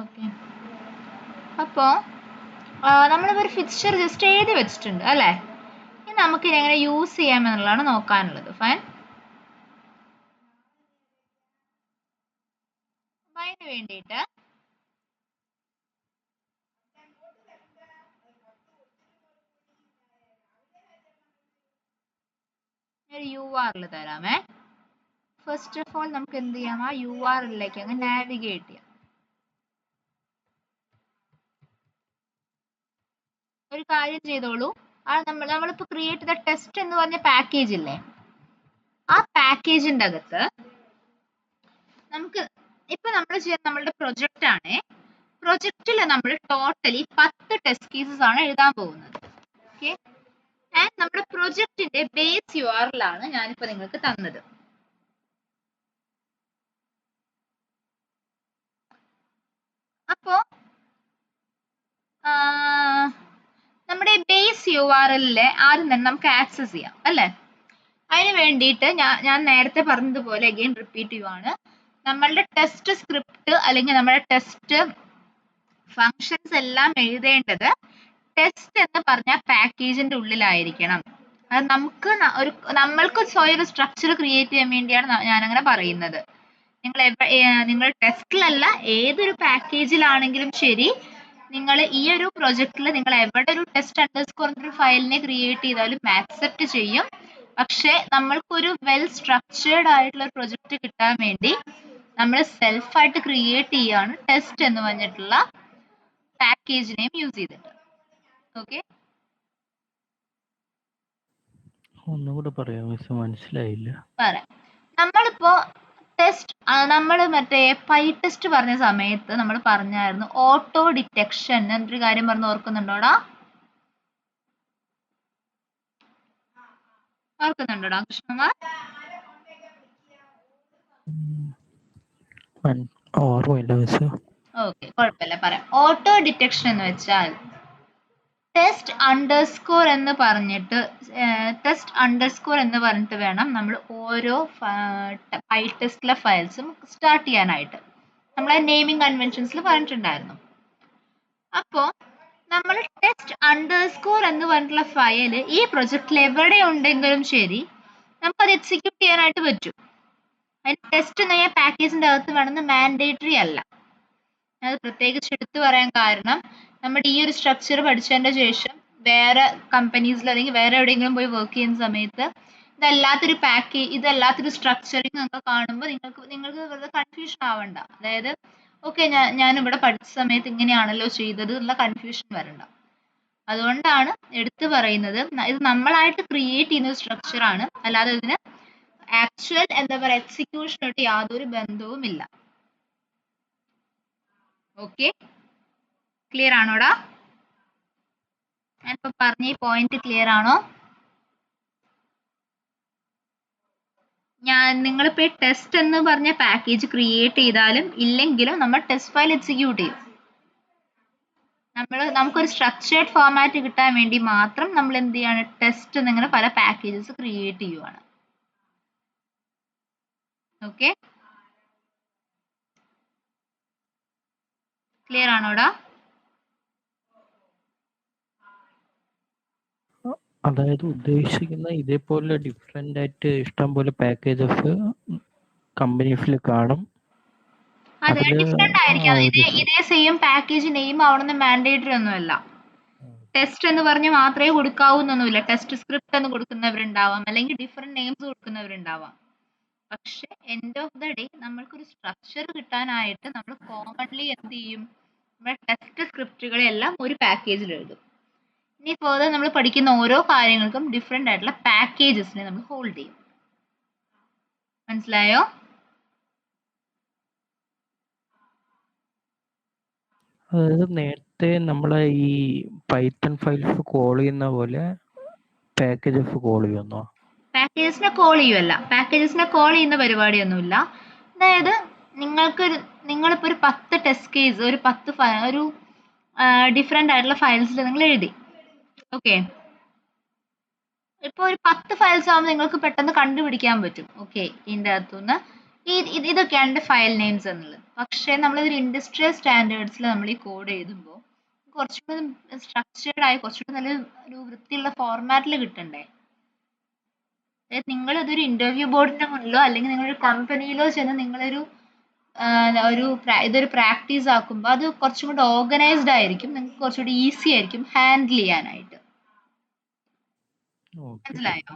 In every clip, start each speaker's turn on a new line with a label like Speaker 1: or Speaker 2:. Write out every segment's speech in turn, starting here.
Speaker 1: Okay, അപ്പോൾ നമ്മളിപ്പോൾ ഒരു ഫിക്സ്ചർ ജസ്റ്റ് എഴുതി വെച്ചിട്ടുണ്ട് അല്ലേ. ഇനി നമുക്ക് എങ്ങനെ യൂസ് ചെയ്യാമെന്നുള്ളതാണ് നോക്കാനുള്ളത്. ഫൈൻ. അതിന് വേണ്ടിയിട്ട് ഒരു URL തരാമേ. ഫസ്റ്റ് ഓഫ് ഓൾ നമുക്ക് എന്ത് ചെയ്യാം, ആ URLിലേക്ക് അങ്ങ് നാവിഗേറ്റ് ചെയ്യാം. ഒരു കാര്യം ചെയ്തോളൂ, ആ നമ്മളിപ്പോൾ ക്രിയേറ്റ് ചെയ്ത ടെസ്റ്റ് എന്ന് പറഞ്ഞ പാക്കേജ് ഇല്ലേ, ആ പാക്കേജിന്റെ അകത്ത് നമുക്ക് ഇപ്പൊ നമ്മൾ ചെയ്യുന്ന നമ്മളുടെ പ്രൊജക്റ്റ് ആണ്. പ്രൊജക്റ്റിൽ നമ്മൾ ടോട്ടലി 10 ടെസ്റ്റ് കേസസ് ആണ് എഴുതാൻ പോകുന്നത്. ഓക്കെ, ആൻഡ് നമ്മുടെ പ്രൊജക്റ്റിന്റെ ബേസ് URL ആണ് ഞാനിപ്പോ നിങ്ങൾക്ക് തന്നത്. അപ്പോ നമ്മുടെ ബേസ് URLിലെ ആദ്യം തന്നെ നമുക്ക് ആക്സസ് ചെയ്യാം അല്ലേ. അതിന് വേണ്ടിയിട്ട് ഞാൻ നേരത്തെ പറഞ്ഞതുപോലെ അഗെയിൻ റിപ്പീറ്റ് ചെയ്യുവാണ്, നമ്മളുടെ ടെസ്റ്റ് സ്ക്രിപ്റ്റ് അല്ലെങ്കിൽ നമ്മുടെ ടെസ്റ്റ് ഫങ്ഷൻസ് എല്ലാം എഴുതേണ്ടത് ടെസ്റ്റ് എന്ന് പറഞ്ഞ പാക്കേജിന്റെ ഉള്ളിലായിരിക്കണം. അത് നമ്മൾക്ക് സ്വയം ഒരു സ്ട്രക്ചർ ക്രിയേറ്റ് ചെയ്യാൻ വേണ്ടിയാണ് ഞാനങ്ങനെ പറയുന്നത്. നിങ്ങൾ ടെസ്റ്റിലല്ല, ഏതൊരു പാക്കേജിലാണെങ്കിലും ശരി, നിങ്ങൾ ഈ ഒരു പ്രൊജക്റ്റിൽ നിങ്ങൾ എവിടെ ഒരു ടെസ്റ്റ് അണ്ടർസ്കോർ ഒരു ഫയലിനെ ക്രിയേറ്റ് ചെയ്താലും ആക്സെപ്റ്റ് ചെയ്യും. പക്ഷെ നമ്മൾക്കൊരു വെൽ സ്ട്രക്ചേർഡ് ആയിട്ടുള്ള പ്രൊജക്റ്റ് കിട്ടാൻ വേണ്ടി നമ്മൾ സെൽഫായിട്ട് ക്രിയേറ്റ് ചെയ്യാണ് ടെസ്റ്റ് എന്ന് പറഞ്ഞിട്ടുള്ള പാക്കേജ് നെയിം യൂസ് ചെയ്തിട്ട്. ഓക്കെ,
Speaker 2: ഒന്നുകൂടെ പറയാം മിസ്, മനസ്സിലായില്ല.
Speaker 1: പറയാം. നമ്മളിപ്പോ ടെസ്റ്റ് നമ്മൾ മറ്റേ PyTest പറഞ്ഞ സമയത്ത് നമ്മൾ പറഞ്ഞായിരുന്നു ഓട്ടോ ഡിറ്റക്ഷൻ എന്നൊരു കാര്യം പറഞ്ഞ് ഓർക്കുന്നുണ്ടോടാ? ഓർക്കുന്നുണ്ടോടാ കൃഷ്ണകുമാർ?
Speaker 2: ഓർമ്മയില്ല മിസ്.
Speaker 1: ഓക്കെ, കുഴപ്പമില്ല, പറയാം. ഓട്ടോ ഡിറ്റക്ഷൻ എന്ന് വെച്ചാൽ ടെസ്റ്റ് അണ്ടർസ്കോർ എന്ന് പറഞ്ഞിട്ട് വേണം നമ്മൾ ഓരോ PyTestലെ ഫയൽസും സ്റ്റാർട്ട് ചെയ്യാനായിട്ട്. നമ്മളെ നെയിമിംഗ് കൺവെൻഷൻസിൽ പറഞ്ഞിട്ടുണ്ടായിരുന്നു. അപ്പോൾ നമ്മൾ ടെസ്റ്റ് അണ്ടർസ്കോർ എന്ന് പറഞ്ഞിട്ടുള്ള ഫയൽ ഈ പ്രൊജക്റ്റിൽ എവിടെ ഉണ്ടെങ്കിലും ശരി നമുക്കത് എക്സിക്യൂട്ട് ചെയ്യാനായിട്ട് പറ്റും. അതിന് ടെസ്റ്റ് എന്ന് പറഞ്ഞാൽ പാക്കേജിന്റെ അകത്ത് വേണമെന്ന് മാൻഡേറ്ററി അല്ല. അത് പ്രത്യേകിച്ച് എടുത്തു പറയാൻ കാരണം, നമ്മുടെ ഈ ഒരു സ്ട്രക്ചർ പഠിച്ചതിന്റെ ശേഷം വേറെ കമ്പനീസിൽ അല്ലെങ്കിൽ വേറെ എവിടെയെങ്കിലും പോയി വർക്ക് ചെയ്യുന്ന സമയത്ത് ഇതല്ലാത്തൊരു സ്ട്രക്ചറിങ് ഒക്കെ കാണുമ്പോൾ നിങ്ങൾക്ക് വെറുതെ കൺഫ്യൂഷൻ ആവണ്ട. അതായത് ഓക്കെ, ഞാൻ ഇവിടെ പഠിച്ച സമയത്ത് ഇങ്ങനെയാണല്ലോ ചെയ്തത് എന്നുള്ള കൺഫ്യൂഷൻ വരണ്ട. അതുകൊണ്ടാണ് എടുത്തു പറയുന്നത്, ഇത് നമ്മളായിട്ട് ക്രിയേറ്റ് ചെയ്യുന്ന സ്ട്രക്ചർ ആണ്, അല്ലാതെ ഇതിന് ആക്ച്വൽ എന്താ പറയുക എക്സിക്യൂഷനായിട്ട് യാതൊരു ബന്ധവുമില്ല. ഓക്കെ, ക്ലിയർ ആണോടാ? ഞാനിപ്പോ പറഞ്ഞ ഈ പോയിന്റ് ക്ലിയർ ആണോ? നിങ്ങളിപ്പോ ടെസ്റ്റ് എന്ന് പറഞ്ഞ പാക്കേജ് ക്രിയേറ്റ് ചെയ്താലും ഇല്ലെങ്കിലും നമ്മൾ ടെസ്റ്റ് ഫയൽ എക്സിക്യൂട്ട് ചെയ്യും. നമുക്കൊരു സ്ട്രക്ചേർഡ് ഫോർമാറ്റ് കിട്ടാൻ വേണ്ടി മാത്രം നമ്മൾ എന്ത് ചെയ്യാണ്, ടെസ്റ്റ് എന്നിങ്ങനെ പല പാക്കേജസ് ക്രിയേറ്റ് ചെയ്യുവാണ്. ഓക്കെ, ക്ലിയർ ആണോടാ?
Speaker 2: അതായത് ഉദ്ദേശിക്കുന്ന ഇതേപോലെ ഡിഫറെന്റ് ആയിട്ട് ഇഷ്ടം പോലെ പാക്കേജസ് കമ്പനീസിൽ കാണും.
Speaker 1: അതെ, ഡിഫറെന്റ് ആയിരിക്കാം. ഇതേ സെയിം പാക്കേജ് നെയിം ആവണമെന്ന് മാൻഡേറ്ററി ഒന്നുമല്ല. ടെസ്റ്റ് എന്ന് പറഞ്ഞ് മാത്രമേ കൊടുക്കാവൂന്നൊന്നുമില്ല. ടെസ്റ്റ് സ്ക്രിപ്റ്റ് എന്ന് കൊടുക്കുന്നവരുണ്ടാവാം, അല്ലെങ്കിൽ ഡിഫറെന്റ് നെയിംസ് കൊടുക്കുന്നവരുണ്ടാവാം. പക്ഷെ എൻഡ് ഓഫ് ദ ഡേ നമ്മൾക്കൊരു സ്ട്രക്ചർ കിട്ടാനായിട്ട് നമ്മൾ കോമൺലി എന്ത് ചെയ്യും, നമ്മുടെ ടെസ്റ്റ് സ്ക്രിപ്റ്റുകളെല്ലാം ഒരു പാക്കേജിൽ എഴുതും. ഇനി ഫർദർ നമ്മൾ പഠിക്കുന്ന ഓരോ കാര്യങ്ങൾക്കും ഡിഫറെന്റ് ആയിട്ടുള്ള പാക്കേജസിനെ നമ്മൾ ഹോൾഡ് ചെയ്യും. മനസ്സിലായോ?
Speaker 2: അതായത് നേരത്തെ നമ്മളെ ഈ പൈത്തൺ ഫയൽസ് കോൾ ചെയ്യുന്ന പോലെ പാക്കേജസ് കോൾ ചെയ്യുന്നോ?
Speaker 1: പാക്കേജസിനെ കോൾ ചെയ്യുമല്ല, പാക്കേജസിനെ കോൾ ചെയ്യുന്ന പരിപാടിയൊന്നുമില്ല. അതായത് നിങ്ങളിപ്പോൾ ഒരു 10 ടെസ്റ്റ് കേസ് ഒരു ഡിഫറെന്റ് ആയിട്ടുള്ള ഫയൽസിൽ നിങ്ങൾ എഴുതി. ഓക്കെ, ഇപ്പോൾ ഒരു 10 ഫയൽസ് ആകുമ്പോൾ നിങ്ങൾക്ക് പെട്ടെന്ന് കണ്ടുപിടിക്കാൻ പറ്റും. ഓക്കെ, ഇതിൻ്റെ അകത്തുനിന്ന് ഇതൊക്കെയാണ് ഫയൽ നെയിംസ് എന്നുള്ളത്. പക്ഷേ നമ്മളിതൊരു ഇൻഡസ്ട്രിയൽ സ്റ്റാൻഡേർഡ്സിൽ നമ്മൾ ഈ കോഡ് എഴുതുമ്പോൾ കുറച്ചുകൂടി സ്ട്രക്ചേർഡ് ആയി കുറച്ചുകൂടി നല്ല ഒരു വൃത്തിയുള്ള ഫോർമാറ്റിൽ കിട്ടണ്ടേ. അതായത് നിങ്ങൾ ഇതൊരു ഇന്റർവ്യൂ ബോർഡിന്റെ മുന്നിലോ അല്ലെങ്കിൽ നിങ്ങളൊരു കമ്പനിയിലോ ചെന്ന് നിങ്ങളൊരു ഇതൊരു പ്രാക്ടീസ് ആക്കുമ്പോൾ അത് കുറച്ചും കൂടി ഓർഗനൈസ്ഡ് ആയിരിക്കും, നിങ്ങൾക്ക് കുറച്ചുകൂടി ഈസി ആയിരിക്കും ഹാൻഡിൽ ചെയ്യാനായിട്ട്.
Speaker 2: ഓക്കെ.
Speaker 1: മനസ്സിലായോ?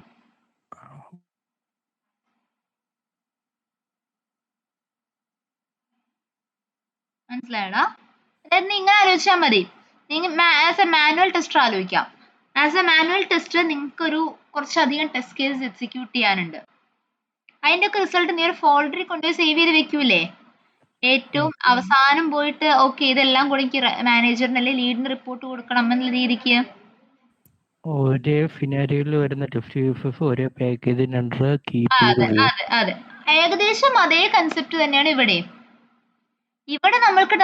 Speaker 1: മനസ്സിലായടാ? അതായത് നിങ്ങൾ ആലോചിച്ചാൽ മതി, നിങ്ങൾ ആസ് എ മാനുവൽ ടെസ്റ്റർ ആലോചിക്കാം. ആസ് എ മാനുവൽ ടെസ്റ്റർ നിങ്ങൾക്കൊരു കുറച്ചധികം ടെസ്റ്റ് കേസ് എക്സിക്യൂട്ട് ചെയ്യാനുണ്ട്. അതിന്റെ ഒക്കെ റിസൾട്ട് നീ ഒരു ഫോൾഡറിൽ കൊണ്ടുപോയി സേവ് ചെയ്ത് വെക്കൂലേ? ഏറ്റവും അവസാനം പോയിട്ട് ഓക്കെ ഇതെല്ലാം കൂടി എനിക്ക് മാനേജറിന് അല്ലെങ്കിൽ ലീഡിന് റിപ്പോർട്ട് കൊടുക്കണം എന്നുള്ള രീതിക്ക്.
Speaker 2: ഒരേ ഫിനാരിയോയിൽ വരുന്ന ടെസ്റ്റ് കേസസ് ഒരേ പാക്കേജിന് അണ്ടർ കീപ്പ് ചെയ്ത്
Speaker 1: അതെ അതെ അതെ, ഏകദേശം അതേ കൺസെപ്റ്റ് തന്നെയാണ് ഇവിടെ. ഇവിടെ നമ്മൾക്ക്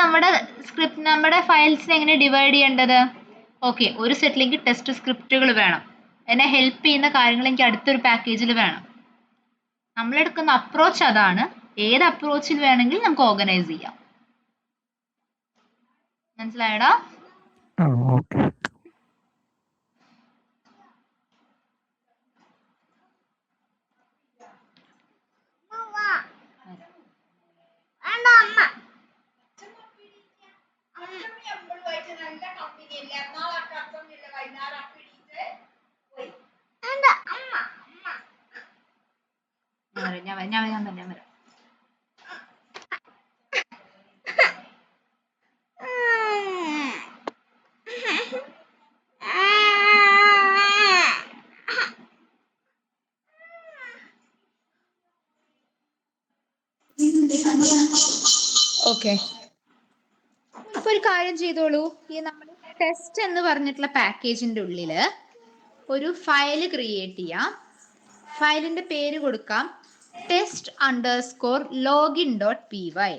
Speaker 1: നമ്മുടെ ഫയൽസിനെ എങ്ങനെ ഡിവൈഡ് ചെയ്യേണ്ടത്? ഓക്കെ, ഒരു സെറ്റിലേക്ക് ടെസ്റ്റ് സ്ക്രിപ്റ്റുകൾ വേണം, എന്നെ ഹെൽപ്പ് ചെയ്യുന്ന കാര്യങ്ങൾ എനിക്ക് അടുത്തൊരു പാക്കേജിൽ വേണം. നമ്മളെടുക്കുന്ന അപ്രോച്ച് അതാണ്. ഏത് അപ്രോച്ചിൽ വേണമെങ്കിലും നമുക്ക് ഓർഗനൈസ് ചെയ്യാം. മനസ്സിലായടാ?
Speaker 2: ഓക്കെ.
Speaker 1: ഞാൻ വരാം. ഓക്കെ, അപ്പൊ ഒരു കാര്യം ചെയ്തോളൂ. ഈ നമ്മൾ ടെസ്റ്റ് എന്ന് പറഞ്ഞിട്ടുള്ള പാക്കേജിന്റെ ഉള്ളില് ഒരു ഫയൽ ക്രിയേറ്റ് ചെയ്യാം. ഫയലിന്റെ പേര് കൊടുക്കാം test_login.py.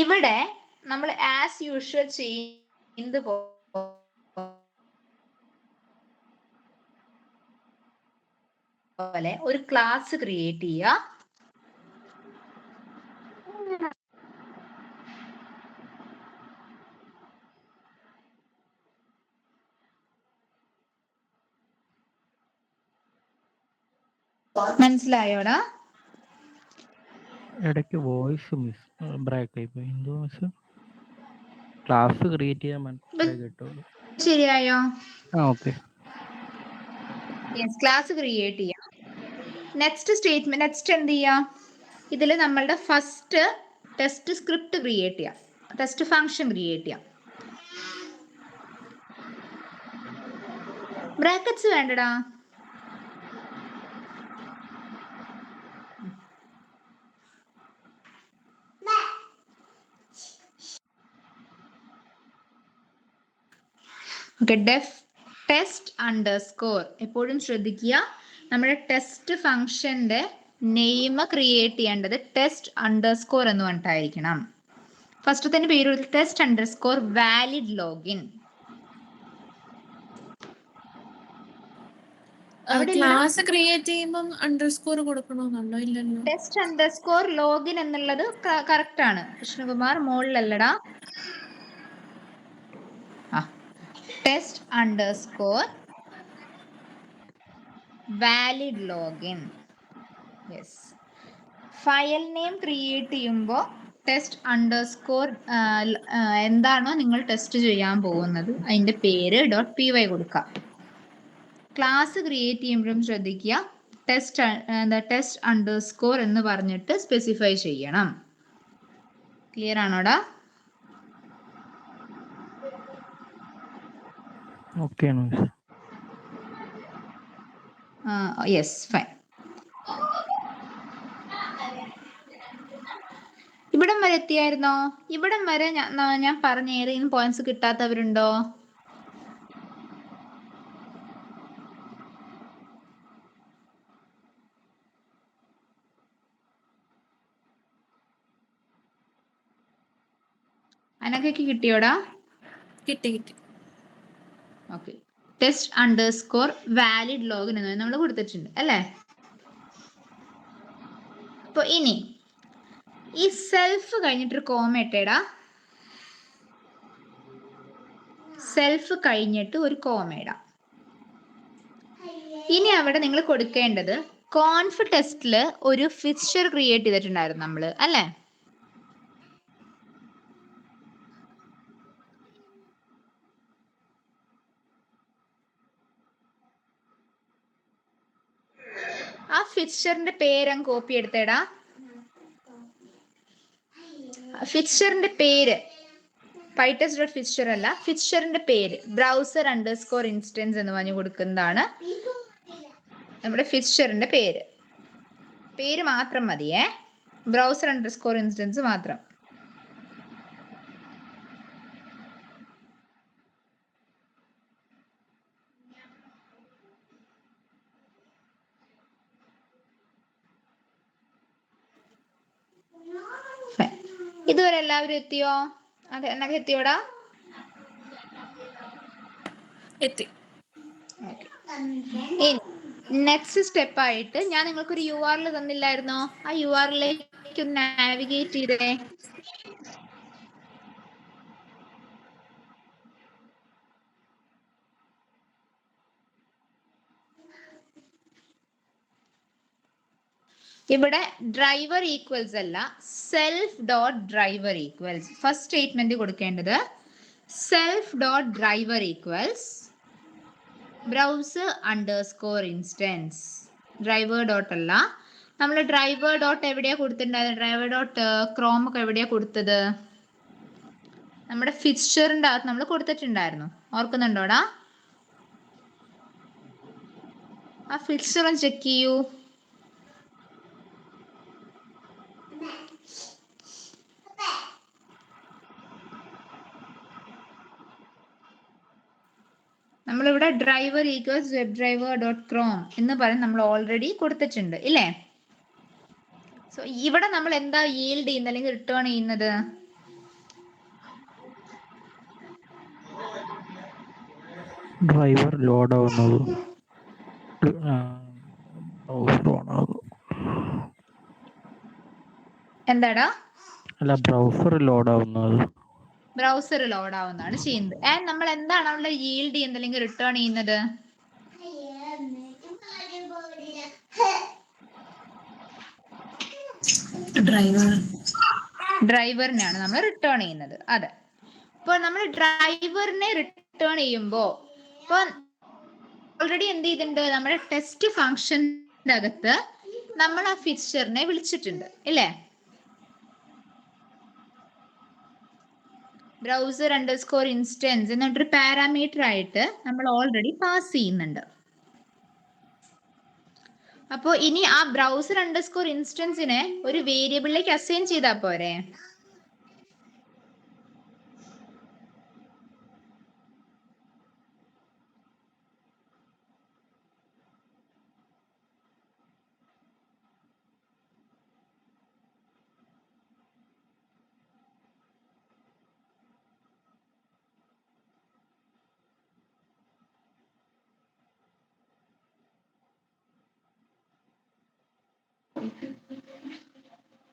Speaker 1: ഇവിടെ നമ്മൾ ആസ് യൂഷ്വൽ ചെയ്യുന്നത് പോലെ ഒരു ക്ലാസ് ക്രിയേറ്റ് ചെയ്യുക. മനസ്സിലായോടാ?
Speaker 2: ഇടയ്ക്ക് വോയിസ് ബ്രേക്ക് ആയി പോയി. എന്തോ മിസ്? ക്ലാസ് ക്രിയേറ്റ് ചെയ്യാൻ മനസ്സിലായി കേട്ടോളൂ.
Speaker 1: ശരിയായോ?
Speaker 2: ഓക്കെ.
Speaker 1: ക്ലാസ് ക്രിയേറ്റ് ചെയ്യാം. നെക്സ്റ്റ് എന്ത് ചെയ്യാം? ഇതിൽ നമ്മളുടെ ഫസ്റ്റ് ടെസ്റ്റ് സ്ക്രിപ്റ്റ് ക്രിയേറ്റ് ചെയ്യാം, ടെസ്റ്റ് ഫംഗ്ഷൻ ക്രിയേറ്റ് ചെയ്യാം. ബ്രാക്കറ്റ്സ് വേണ്ടടാ. ഓക്കെ, ടെസ്റ്റ് അണ്ടർസ്കോർ എപ്പോഴും ശ്രദ്ധിക്കുക. നമ്മുടെ ടെസ്റ്റ് ഫംഗ്ഷന്റെ നെയിം ക്രിയേറ്റ് ചെയ്യേണ്ടത് ടെസ്റ്റ് അണ്ടർസ്കോർ എന്ന് പറഞ്ഞിട്ടായിരിക്കണം. ഫസ്റ്റ് തന്നെ പേര് test underscore valid login.
Speaker 3: Class create ചെയ്യുമ്പോൾ അണ്ടർസ്കോർ കൊടുക്കണമെന്നുണ്ടോ? ഇല്ലല്ലോ.
Speaker 1: ടെസ്റ്റ് അണ്ടർസ്കോർ ലോഗിൻ എന്നുള്ളത് കറക്റ്റ് ആണ്. കൃഷ്ണകുമാർ മുകളിലല്ലടാ. Test underscore valid login. Yes. File name create ചെയ്യുമ്പോൾ ടെസ്റ്റ് അണ്ടർസ്കോർ എന്താണോ നിങ്ങൾ ടെസ്റ്റ് ചെയ്യാൻ പോകുന്നത് അതിന്റെ പേര് .py കൊടുക്കുക. ക്ലാസ് ക്രിയേറ്റ് ചെയ്യുമ്പോഴും ശ്രദ്ധിക്കുക, ടെസ്റ്റ് അണ്ടർസ്കോർ എന്ന് പറഞ്ഞിട്ട് സ്പെസിഫൈ ചെയ്യണം. ക്ലിയർ ആണോടാ? Yes, fine. ഇവിടം വരെ എത്തിയായിരുന്നോ? ഇവിടം വരെ ഞാൻ പറഞ്ഞ ഏതെങ്കിലും പോയിന്റ്സ് കിട്ടാത്തവരുണ്ടോ? അനക്കൊക്കെ കിട്ടിയോടാ?
Speaker 3: കിട്ടി കിട്ടി.
Speaker 1: Okay. Test underscore valid login എന്ന് നമ്മൾ കൊടുത്തിട്ടുണ്ട് അല്ലേ? അപ്പൊ ഇനി ഈ സെൽഫ് കഴിഞ്ഞിട്ടൊരു കോമ ഇട്ടേടാ. സെൽഫ് കഴിഞ്ഞിട്ട് ഒരു കോമ ഇടാം. ഇനി അവിടെ നിങ്ങൾ കൊടുക്കേണ്ടത് കോൺഫ് ടെസ്റ്റിൽ ഒരു ഫിക്സ്ചർ ക്രിയേറ്റ് ചെയ്തിട്ടുണ്ടായിരുന്നു നമ്മൾ അല്ലേ? ആ ഫിക്സ്ചറിന്റെ പേരങ്ങ് കോപ്പി എടുത്തേടാ. ഫിക്സ്ചറിന്റെ പേര് പൈറ്റസ്റ്റ് ഡോട്ട് ഫിക്സ്ചർ അല്ല, ഫിക്സ്ചറിന്റെ പേര് ബ്രൗസർ അണ്ടർസ്കോർ ഇൻസ്റ്റൻസ് എന്ന് പറഞ്ഞു കൊടുക്കുന്നതാണ് നമ്മുടെ ഫിക്സ്ചറിന്റെ പേര്. പേര് മാത്രം മതിയേ, ബ്രൗസർ അണ്ടർസ്കോർ ഇൻസ്റ്റൻസ് മാത്രം. ഇതുവരെ എല്ലാവരും എത്തിയോ? അതെ, എന്നൊക്കെ എത്തിയോടാ?
Speaker 3: എത്തി.
Speaker 1: നെക്സ്റ്റ് സ്റ്റെപ്പ് ആയിട്ട് ഞാൻ നിങ്ങൾക്കൊരു URL തന്നില്ലായിരുന്നോ? ആ URLിലേക്ക് ഒന്ന് നാവിഗേറ്റ് ചെയ്തേ. ഇവിടെ ഡ്രൈവർ ഈക്വൽസ് അല്ല, self dot driver equals. First statement കൊടുക്കേണ്ടത് self dot driver equals browser underscore instance. Driver dot അല്ല, നമ്മൾ ഡ്രൈവർ ഡോട്ട് എവിടെയാ കൊടുത്തിട്ടുണ്ടായത്? ഡ്രൈവർ ഡോട്ട് ക്രോം ഒക്കെ എവിടെയാ കൊടുത്തത്? നമ്മുടെ ഫിക്സ്ചറിന്റെ അകത്ത് നമ്മൾ കൊടുത്തിട്ടുണ്ടായിരുന്നു, ഓർക്കുന്നുണ്ടോടാ? ആ ഫിക്സ്ചർ ഒന്ന് ചെക്ക് ചെയ്യൂ. നമ്മളിവിടെ driver equals web driver dot Chrome എന്ന് പറഞ്ഞ് നമ്മൾ ഓൾറെഡി കൊടുത്തിട്ടുണ്ട് ഇല്ലേ? സോ ഇവിടെ നമ്മൾ എന്താ yield ചെയ്യുന്നത് അല്ലെങ്കിൽ റിട്ടേൺ ചെയ്യുന്നത്?
Speaker 2: ഡ്രൈവർ ലോഡ് ആവുന്നത്.
Speaker 1: എന്താടാ?
Speaker 2: അല്ല, ബ്രൗസർ ലോഡ് ആവുന്നത്.
Speaker 1: ബ്രൗസർ ലോഡ് ആവുന്നതാണ് ചെയ്യുന്നത്. ആൻഡ് നമ്മൾ എന്താണ് അവിടെ yield ചെയ്യുന്നത് അല്ലെങ്കിൽ റിട്ടേൺ ചെയ്യുന്നത്? ഡ്രൈവറിനെയാണ് നമ്മൾ റിട്ടേൺ ചെയ്യുന്നത്. അതെ. അപ്പോൾ നമ്മൾ ഡ്രൈവറിനെ റിട്ടേൺ ചെയ്യുമ്പോൾ ഇപ്പോൾ ഓൾറെഡി എന്ത് ചെയ്തിട്ടുണ്ട്? നമ്മുടെ ടെസ്റ്റ് ഫംഗ്ഷന്റെ അകത്ത് നമ്മൾ ആ ഫിക്സ്ചറിനെ വിളിച്ചിട്ടുണ്ട് ഇല്ലേ? ബ്രൗസർ അണ്ടർസ്കോർ ഇൻസ്റ്റൻസ് എന്നിട്ടൊരു പാരാമീറ്റർ ആയിട്ട് നമ്മൾ ഓൾറെഡി പാസ് ചെയ്യുന്നുണ്ട്. അപ്പോൾ ഇനി ആ ബ്രൗസർ അണ്ടർസ്കോർ ഇൻസ്റ്റൻസിനെ ഒരു വേരിയബിളിലേക്ക് അസൈൻ ചെയ്താൽ പോരെ?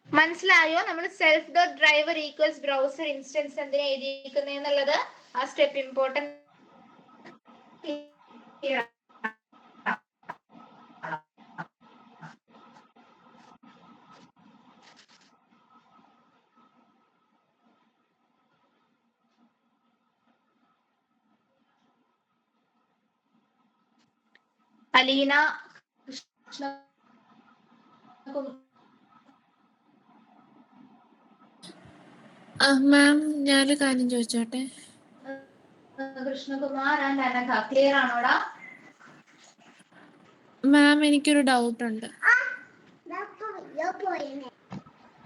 Speaker 1: മനസ്സിലായോ? നമ്മൾ self dot driver equals browser instance എന്തിനാ എഴുതിയിരിക്കുന്നത് എന്നുള്ളത്? ആ സ്റ്റെപ്പ് ഇമ്പോർട്ടന്റ്. അലീന,
Speaker 3: മാം ഞാനൊരു കാര്യം ചോദിച്ചോട്ടെ?
Speaker 1: കൃഷ്ണകുമാർ ആൻഡ് അനഘ, ക്ലിയർ ആണോടാ?
Speaker 3: മാം എനിക്കൊരു ഡൗട്ട് ഉണ്ട്.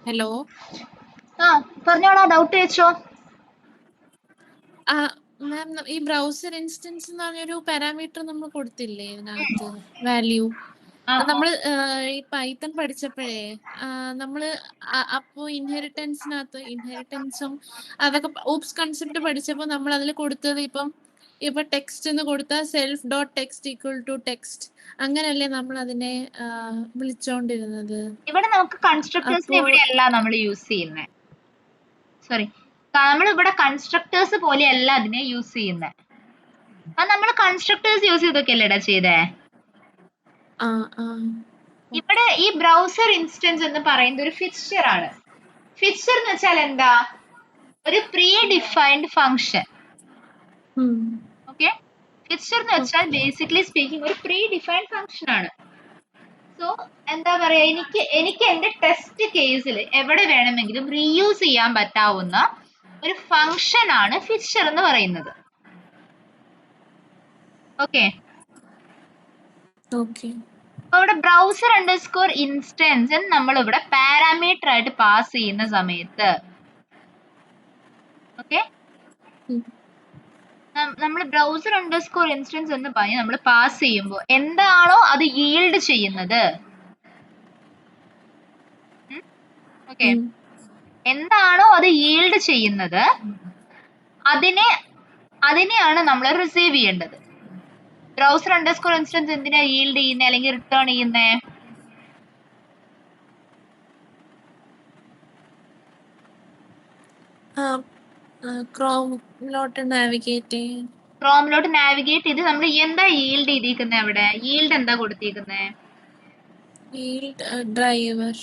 Speaker 3: ഹലോ,
Speaker 1: ആ പറഞ്ഞോളാ, ഡൗട്ട് ചോദിച്ചോ.
Speaker 3: മാം ഈ ബ്രൗസർ ഇൻസ്റ്റൻസ് എന്ന് പറഞ്ഞൊരു പാരാമീറ്റർ നമ്മൾ കൊടുത്തില്ലേ ഇതിനകത്ത് വാല്യൂ? നമ്മള് ഈ പൈത്തൺ പഠിച്ചപ്പോഴേ നമ്മള് അപ്പോ ഇൻഹെറിറ്റൻസും അതൊക്കെ ഓപ്സ് കൺസെപ്റ്റ് പഠിച്ചപ്പോ നമ്മൾ അതിൽ കൊടുത്തത് ഇപ്പൊ ടെക്സ്റ്റ് എന്ന് കൊടുത്താൽ self dot text equal to text അങ്ങനല്ലേ നമ്മൾ അതിനെ വിളിച്ചോണ്ടിരുന്നത്.
Speaker 1: ഇവിടെ നമുക്ക് കൺസ്ട്രക്ടേഴ്സിന് ഇവിടെയല്ല നമ്മൾ യൂസ് ചെയ്യുന്നത്. സോറി, നമ്മൾ ഇവിടെ കൺസ്ട്രക്ടേഴ്സ് പോലെയല്ല അതിനെ യൂസ് ചെയ്യുന്നത്. അത് നമ്മൾ കൺസ്ട്രക്ടേഴ്സ് യൂസ് ചെയ്തൊക്കെ അല്ലേടാ ചെയ്തേ. ഇവിടെ ഈ ബ്രൗസർ ഇൻസ്റ്റൻസ് എന്ന് പറയുന്നത് ഒരു ഫിക്സ്ചർ ആണ്. ഫിക്സ്ചർ എന്ന് വെച്ചാൽ എന്താ? ഒരു pre defined function. Okay, fixture എന്ന് വെച്ചാൽ ബേസിക്കലി സ്പീക്കിംഗ് ഒരു പ്രീ ഡിഫൈൻഡ് ഫംഗ്ഷൻ ആണ്. സോ എന്താ പറയാ, എനിക്ക് എന്റെ ടെസ്റ്റ് കേസിൽ എവിടെ വേണമെങ്കിലും റീയൂസ് ചെയ്യാൻ പറ്റാവുന്ന ഒരു ഫംഗ്ഷൻ ആണ് ഫിക്സ്ചർ എന്ന് പറയുന്നത്. ഓക്കെ, അവിടെ ബ്രൗസർ അണ്ടർസ്കോർ ഇൻസ്റ്റൻസ് നമ്മൾ ഇവിടെ പാരാമീറ്റർ ആയിട്ട് പാസ് ചെയ്യുന്ന സമയത്ത്, ഓക്കെ, നമ്മൾ ബ്രൗസർ അണ്ടർസ്കോർ ഇൻസ്റ്റൻസ് എന്ന് പറഞ്ഞ് നമ്മൾ പാസ് ചെയ്യുമ്പോൾ എന്താണോ അത് yield ചെയ്യുന്നത്, ഓക്കെ, എന്താണോ അത് yield ചെയ്യുന്നത് അതിനെയാണ് നമ്മൾ റിസീവ് ചെയ്യേണ്ടത്. ബ്രൗസർ അണ്ടർസ്കോർ ഇൻസ്റ്റൻസ് എന്തിനാ yield ചെയ്യുന്നത് അല്ലെങ്കിൽ റിട്ടേൺ ചെയ്യുന്നേ?
Speaker 3: ക്രോമിലോട്ട് നാവിഗേറ്റ്
Speaker 1: ചെയ്ത് നമ്മൾ എന്താ yield ചെയ്തിരിക്കുന്നത്? അവിടെ yield എന്താ കൊടുത്തിരിക്കുന്നത്? ഡ്രൈവർ.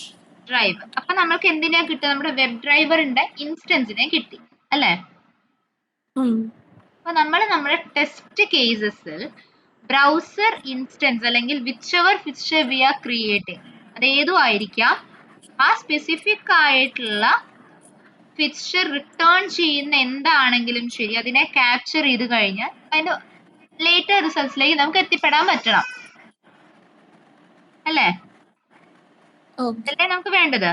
Speaker 1: അപ്പൊ നമ്മൾക്ക് എന്തിനാ കിട്ടുക? നമ്മുടെ വെബ് ഡ്രൈവറിന്റെ ഇൻസ്റ്റൻസിനെ കിട്ടി അല്ലേ? അപ്പൊ നമ്മുടെ ടെസ്റ്റ് കേസസിൽ ബ്രൗസർ ഇൻസ്റ്റൻസ് അല്ലെങ്കിൽ വിച്ചെവർ ഫിക്സ്ചർ വി ആർ ക്രിയേറ്റിംഗ്, അത് ഏതും ആയിരിക്കാം, ആ സ്പെസിഫിക് ആയിട്ടുള്ള ഫിക്സ്ചർ റിട്ടേൺ ചെയ്യുന്ന എന്താണെങ്കിലും ശരി, അതിനെ ക്യാപ്ചർ ചെയ്ത് കഴിഞ്ഞാൽ അതിന്റെ ലേറ്റർ റിസൾട്ട്സിലേക്ക് നമുക്ക് എത്തിപ്പെടാൻ പറ്റണം അല്ലേ? അതല്ലേ നമുക്ക് വേണ്ടത്.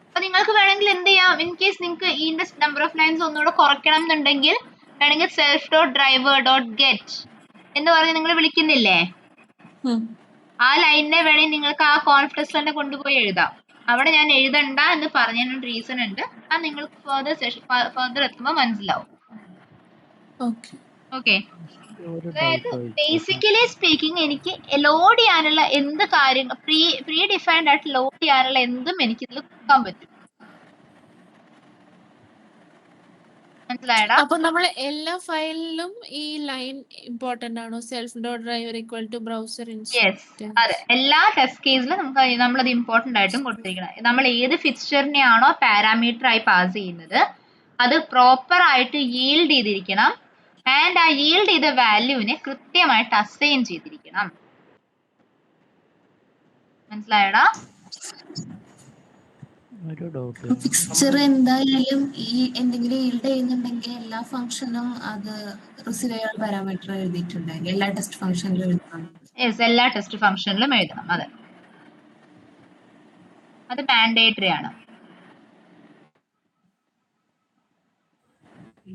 Speaker 1: അപ്പൊ നിങ്ങൾക്ക് വേണമെങ്കിൽ എന്ത് ചെയ്യാം, ഇൻ കേസ് നിങ്ങൾക്ക് ഈ നമ്പർ ഓഫ് ലൈൻസ് ഒന്നുകൂടെ കുറയ്ക്കണം എന്നുണ്ടെങ്കിൽ വേണമെങ്കിൽ self dot driver dot get എന്ന് പറഞ്ഞ് നിങ്ങൾ വിളിക്കുന്നില്ലേ, ആ ലൈനിനെ വേണമെങ്കിൽ നിങ്ങൾക്ക് ആ കോൺഫ്ലക്സ് തന്നെ കൊണ്ടുപോയി എഴുതാം. അവിടെ ഞാൻ എഴുതണ്ട എന്ന് പറഞ്ഞതിന് റീസൺ ഉണ്ട്, അത് നിങ്ങൾക്ക് ഫർദർ എത്തുമ്പോൾ മനസ്സിലാവും. ഓക്കെ, അതായത് ബേസിക്കലി സ്പീക്കിംഗ് എനിക്ക് ലോഡ് ചെയ്യാനുള്ള എന്ത് കാര്യങ്ങൾ പ്രീ ഡിഫൈൻഡ് ആയിട്ട് ലോഡ് ചെയ്യാനുള്ള എന്തും എനിക്ക് ഇതിൽ കൊടുക്കാൻ പറ്റും. മനസ്സിലായടാ?
Speaker 3: അപ്പൊ നമ്മൾ എല്ലാ ഫയലിലും ഈ ലൈൻ ഇമ്പോർട്ടന്റ് ആണോ? Self dot driver equal to browser instance.
Speaker 1: അതെ, എല്ലാ ടെസ്റ്റ് കേസിലും നമ്മളത് ഇമ്പോർട്ടന്റ് ആയിട്ടും കൊടുത്തിരിക്കണം. നമ്മൾ ഏത് ഫിക്സ്ചറിനെയാണോ പാരാമീറ്റർ ആയി പാസ് ചെയ്യുന്നത് അത് പ്രോപ്പർ ആയിട്ട് yield ചെയ്തിരിക്കണം, ആൻഡ് ആ yield ചെയ്ത വാല്യൂവിനെ കൃത്യമായിട്ട് അസൈൻ ചെയ്തിരിക്കണം. മനസ്സിലായടാ?
Speaker 4: ഫിക്സ്ചർ എന്തായാലും ഈ എന്തെങ്കിലും yield ചെയ്യുന്നുണ്ടെങ്കിൽ എല്ലാ ഫംഗ്ഷനും അത് റിസീവ് ചെയ്യാൻ പാരാമീറ്റർ എഴുതിയിട്ടുണ്ടെങ്കിൽ എല്ലാ ടെസ്റ്റ് ഫംഗ്ഷനിലും എഴുതണം.
Speaker 1: എല്ലാ ടെസ്റ്റ് ഫംഗ്ഷനിലും എഴുതണം. അതെ, അത് മാൻഡേറ്ററി ആണ്.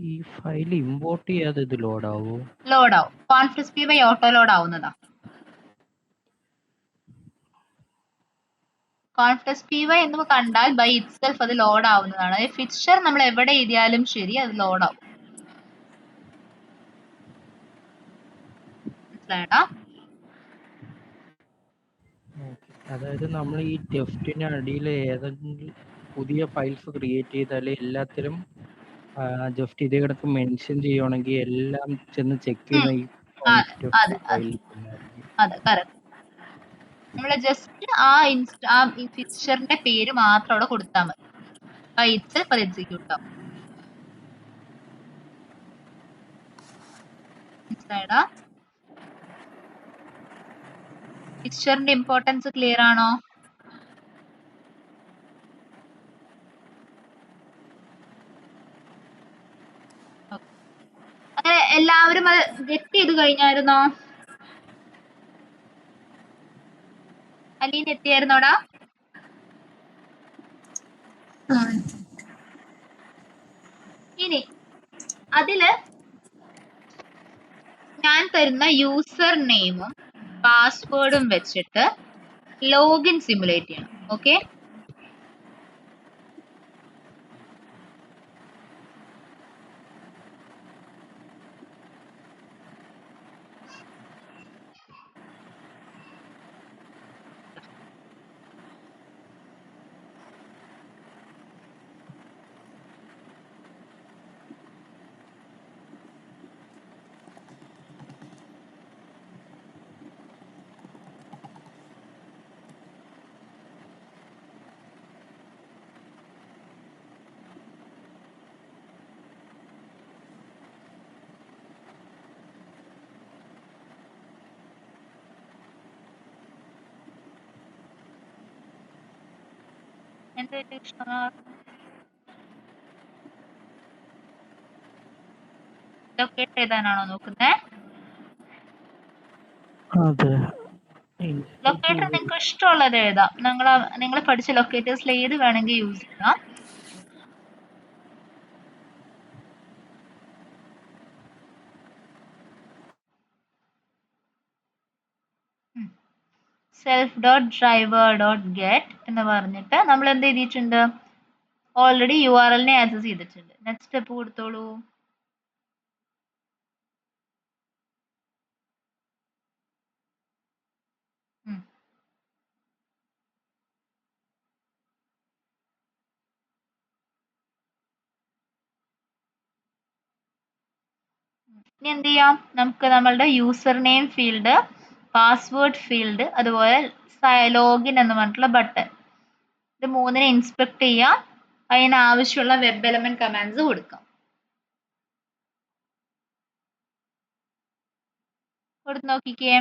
Speaker 2: ഈ ഫയൽ ഇമ്പോർട്ട് ചെയ്യാതെ ഇത് ലോഡ് ആവോ?
Speaker 1: ലോഡ് ആവും. Conftest P by auto load ആവുന്നതാ. കോൺഫ്ലക്സ് പി വൈ എന്ന് കണ്ടാൽ ബൈ ഇറ്റ്സെൽഫ് അത് ലോഡ് ആവുന്നതാണ്. ഫിക്സ്ചർ നമ്മൾ എവിടെ എഴുതിയാലും ശരി അത് ലോഡ് ആവും. മനസ്സിലായടാ?
Speaker 2: അതായത് നമ്മൾ ഈ ടെസ്റ്റിന് അടിയിൽ ഏതെങ്കിലും പുതിയ ഫയൽസ് ക്രിയേറ്റ് ചെയ്താൽ എല്ലാത്തിലും ജസ്റ്റ് ഇതേ കിടക്ക് മെൻഷൻ ചെയ്യുവാണെങ്കിൽ എല്ലാം ചെന്ന് ചെക്ക് ചെയ്യുന്ന ഈ
Speaker 1: അതെ, കറക്റ്റ്. നമ്മൾ ജസ്റ്റ് ആ ഫിക്സ്ചറിന്റെ പേര് മാത്രം അവിടെ കൊടുത്താൽ മതി, ബൈ ഇറ്റ്സെൽഫ് അത് എക്സിക്യൂട്ട് ആവും. മനസ്സിലായടാ? ഫിക്സ്ചറിന്റെ ഇമ്പോർട്ടൻസ് ക്ലിയർ ആണോ? അങ്ങനെ എല്ലാവരും അത് ഗെറ്റ് ചെയ്ത് കഴിഞ്ഞായിരുന്നോ? അലീൻ എത്തിയായിരുന്നോടാ? ഇനി അതില് ഞാൻ തരുന്ന യൂസർ നെയിമും പാസ്വേഡും വെച്ചിട്ട് ലോഗിൻ സിമുലേറ്റ് ചെയ്യണം. ഓക്കെ, എന്താ ലൊക്കേറ്റ് ചെയ്താനാണോ നോക്കുന്നത്?
Speaker 2: അതെ.
Speaker 1: ലൊക്കേറ്റർ നിങ്ങൾക്ക് ഇഷ്ടമുള്ളത് എഴുതാം. നിങ്ങൾ പഠിച്ച ലൊക്കേറ്റേഴ്സിൽ ഏത് വേണമെങ്കിൽ യൂസ് ചെയ്യാം. self.driver.get എന്ന് പറഞ്ഞിട്ട് നമ്മൾ എന്ത് ചെയ്തിട്ടുണ്ട്? ഓൾറെഡി URL നെ ആക്സസ് ചെയ്തിട്ടുണ്ട്. നെക്സ്റ്റ് സ്റ്റെപ്പ് കൊടുത്തോളൂ. ഇനി എന്ത് ചെയ്യാം? നമുക്ക് നമ്മളുടെ user name field, password field, അതുപോലെ ലോഗിൻ എന്ന് പറഞ്ഞിട്ടുള്ള ബട്ടൺ, ഇത് മൂന്നിനെ ഇൻസ്പെക്ട് ചെയ്യാം. അതിന് ആവശ്യമുള്ള വെബ് എലമെന്റ് കമാൻഡ്സ് കൊടുക്കാം. കൊടുത്ത് നോക്കിക്കേ.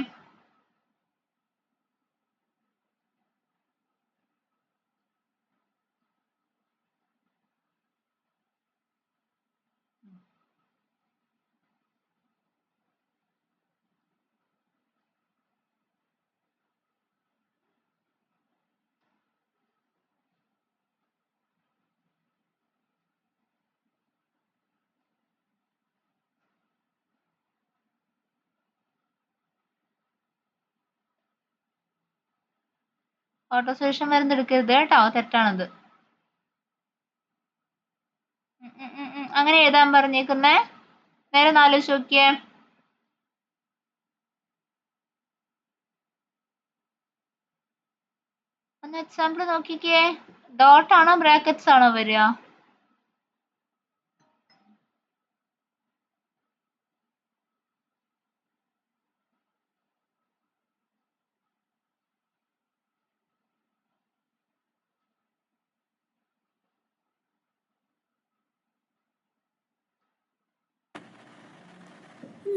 Speaker 1: ഓട്ടോ സജഷൻ വരുന്നെടുക്കരുത് കേട്ടോ, തെറ്റാണത്. അങ്ങനെ എഴുതാൻ പറഞ്ഞേക്കുന്നേ. നേരെ നാലോചിച്ച് നോക്കിയേ. ഒന്ന് എക്സാമ്പിൾ നോക്കിക്കേ. ഡോട്ട് ആണോ ബ്രാക്കറ്റ്സ് ആണോ വരിക?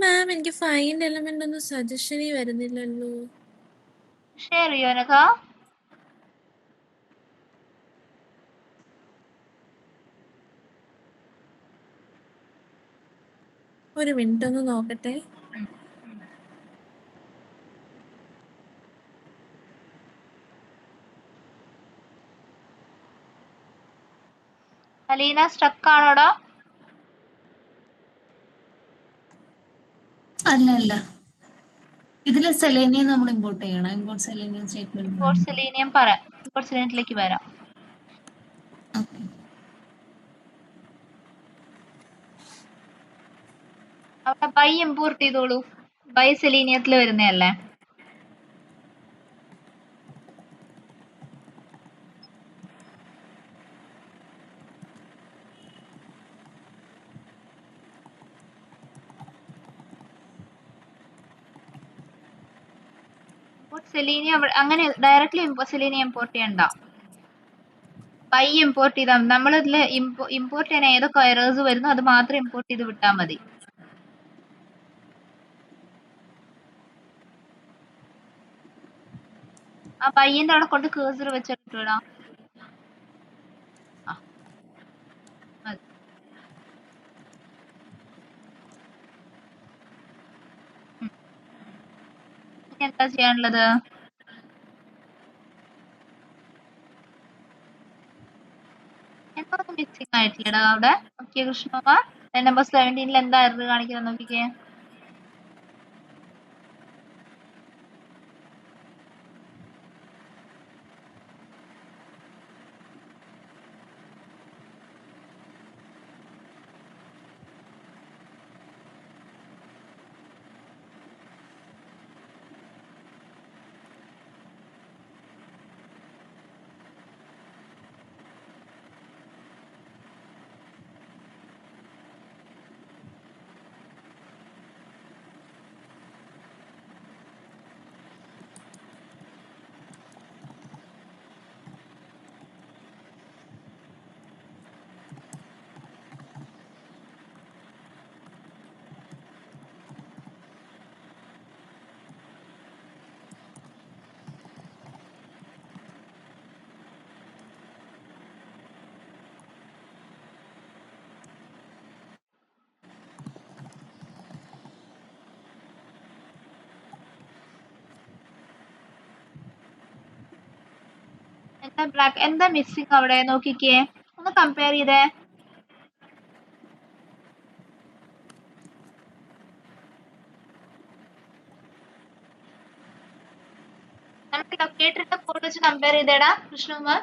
Speaker 3: മാം എനിക്ക് ഫൈൻഡ് എലമെന്റ് ഒന്നും സജഷനേ വരുന്നില്ലല്ലോ.
Speaker 1: ഷെയർ ചെയ്യോ അനഘ?
Speaker 3: ഒരു മിനിറ്റ് ഒന്ന് നോക്കട്ടെ.
Speaker 1: അലീന സ്ട്രക്ക് ആണോടാ?
Speaker 4: അല്ല അല്ല, ഇതില് സെലേനിയം നമ്മൾ ഇമ്പോർട്ട് ചെയ്യണം. Import selenium statement.
Speaker 1: Import selenium പറയാം. ഇമ്പോർട്ട് സെലീനിയത്തിലേക്ക് വരാം. അവിടെ ബൈ ഇമ്പോർട്ട് ചെയ്തോളൂ. ബൈ സെലീനിയത്തിൽ വരുന്നതല്ലേ? സെലീനിയം അങ്ങനെ ഡയറക്ട്ലി സെലീനിയം ഇമ്പോർട്ട് ചെയ്യണ്ട. ബൈ ഇമ്പോർട്ട് ചെയ്താൽ നമ്മൾ ഇതിൽ ഇമ്പോർട്ട് ചെയ്യാൻ ഏതൊക്കെ എറേഴ്സ് വരുന്നു അത് മാത്രം ഇമ്പോർട്ട് ചെയ്ത് വിട്ടാൽ മതി. ആ ബൈന്റെ അവിടെ കൊണ്ട് കേസർ വെച്ചിട്ട് വിടാം. എന്താ ചെയ്യാനുള്ളത്? എന്തൊന്നും മിക്സിംഗ് ആയിട്ടില്ലടാ അവിടെ. ഓക്കെ കൃഷ്ണമ്മ, നമ്പർ 17 എന്താ എറർ കാണിക്കുന്നത് നോക്കിക്കേ. ബ്ലാക്ക് എന്താ മിസ്സിംഗ് അവിടെ നോക്കിക്കേ, ഒന്ന് കമ്പയർ ചെയ്തേ. നമുക്ക് ലൊക്കേറ്ററിന്റെ കോഡ് വെച്ച് കമ്പയർ ചെയ്തേടാ കൃഷ്ണകുമാർ.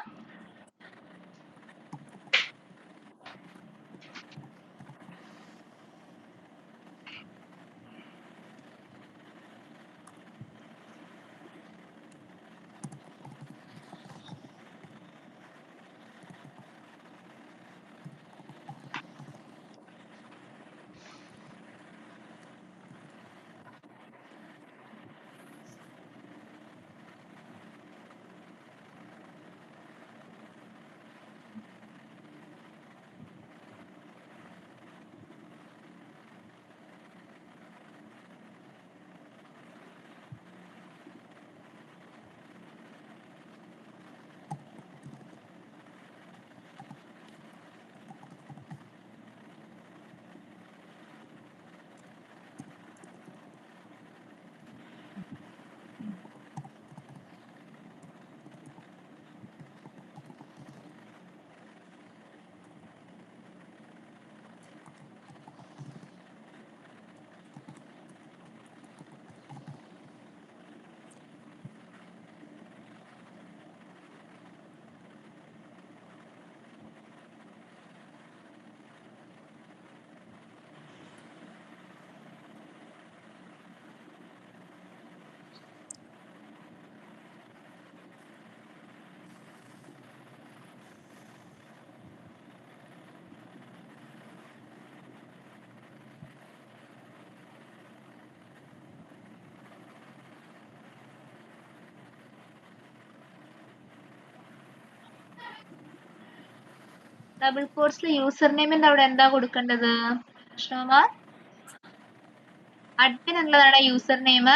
Speaker 1: ഡബിൾ കോഴ്സിൽ യൂസർ നെയിമിന്റെ അവിടെ എന്താ കൊടുക്കേണ്ടത് കൃഷ്ണകുമാർ? അഡ്മിൻ എന്നുള്ളതാണ് യൂസർ നെയിം.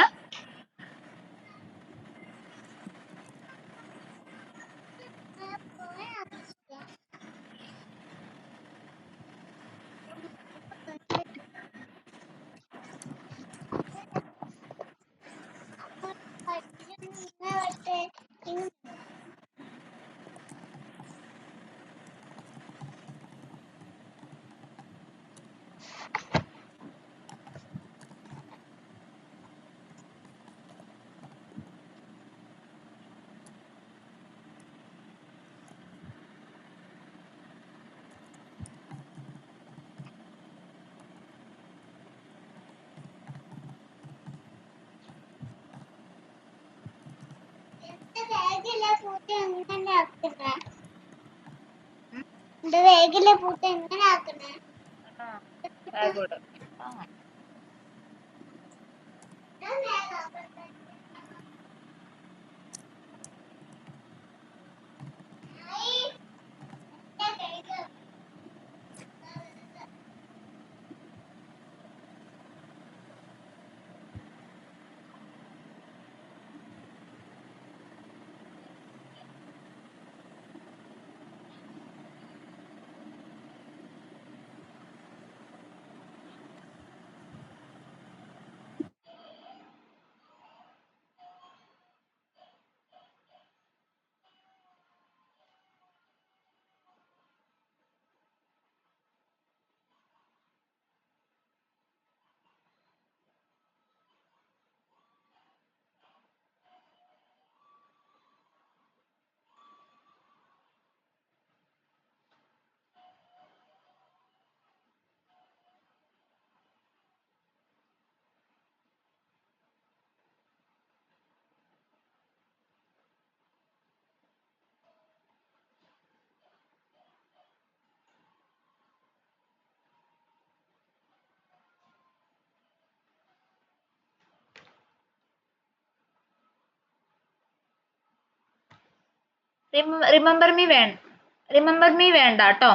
Speaker 1: റിമെമ്പർ മീ വേണ്ട കേട്ടോ,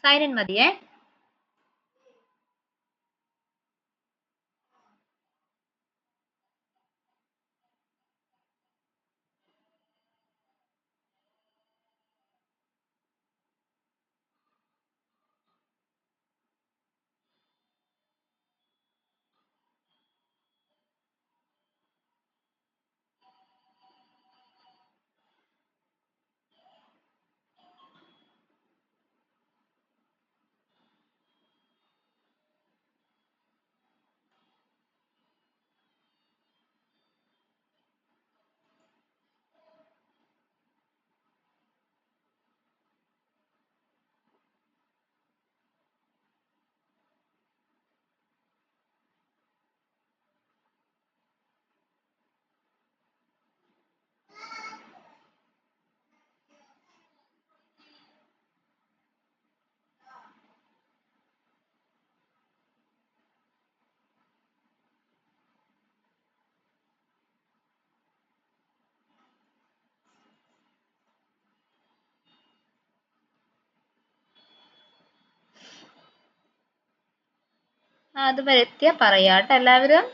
Speaker 1: സൈൻ ഇൻ മതിയേ. അത് വരുത്തിയാ പറയാട്ടോ എല്ലാവരും.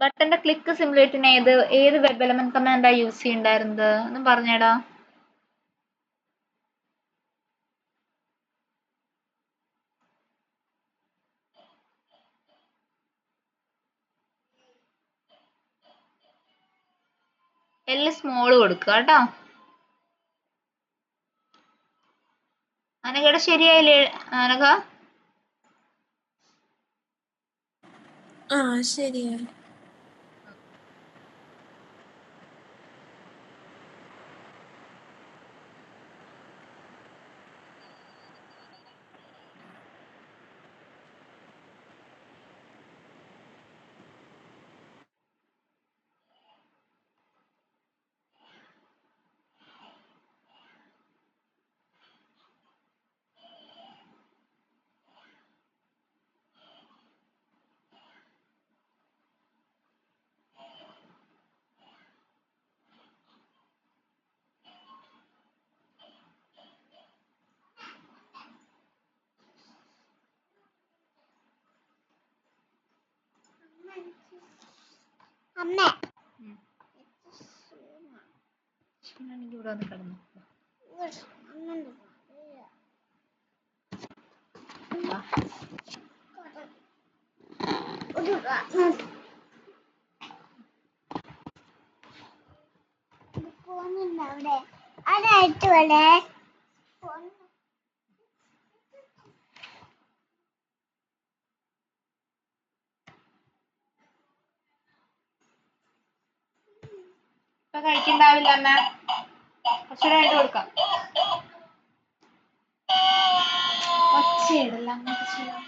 Speaker 1: ബട്ടന്റെ ക്ലിക്ക് സിമുലേറ്റിന് ഏത് വെബ് എലമെന്റ് കമാൻഡാ യൂസ് ചെയ്യണ്ടായിരുന്നത് ഒന്ന് പറഞ്ഞേടാ. എല് സ്മോള് കൊടുക്കുക കേട്ടോ. അനഘയുടെ ശരിയായില്ലേ അനഘ?
Speaker 3: ആ ശരിയായി.
Speaker 1: ഇവിടെ വന്ന് കിടന്നു. ഇപ്പൊ കഴിക്കണ്ടാവില്ല അമ്മ, കുറച്ചുകൂടെ കഴിഞ്ഞിട്ട് കൊടുക്കാം. ഒച്ചയിടല്ല, അങ്ങോട്ട് ചെയ്യാൻ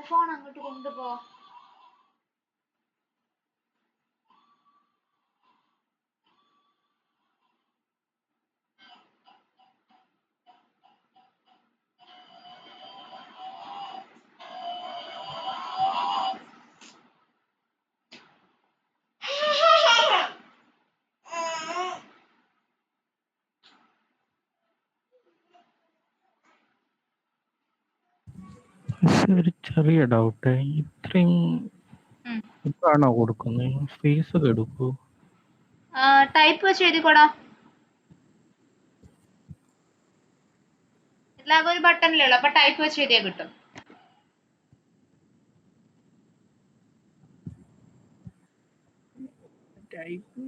Speaker 1: ഫോൺ അങ്ങോട്ട് കൊണ്ടുപോ.
Speaker 2: ഒരു ചെറിയ ഡൗട്ട്, ഇത്രയും ഇതാണോ കൊടുക്കുന്നത്? ഫീസ് ഒക്കെ എടുക്കൂ?
Speaker 1: ടൈപ്പ് വെച്ച് എഴുതിക്കോടാ. ഇതിലാകെ ഒരു ബട്ടണിലേ ഉള്ളൂ, അപ്പൊ ടൈപ്പ് വെച്ച് എഴുതിയാ കിട്ടും.
Speaker 2: ടൈപ്പ്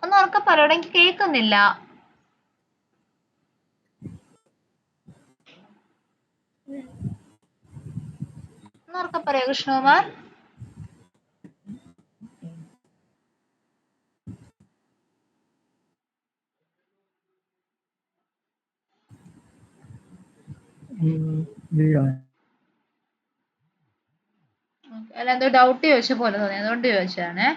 Speaker 1: ഒന്ന് ഉറക്കെ പറയോടെ, എനിക്ക് കേൾക്കുന്നില്ല. ഒന്ന് ഉറക്കെ പറയോ കൃഷ്ണകുമാർ? അല്ല, എന്തോ ഡൗട്ട് ചോദിച്ച പോലെ തോന്നി, അതുകൊണ്ട് ചോദിച്ചതാണേ.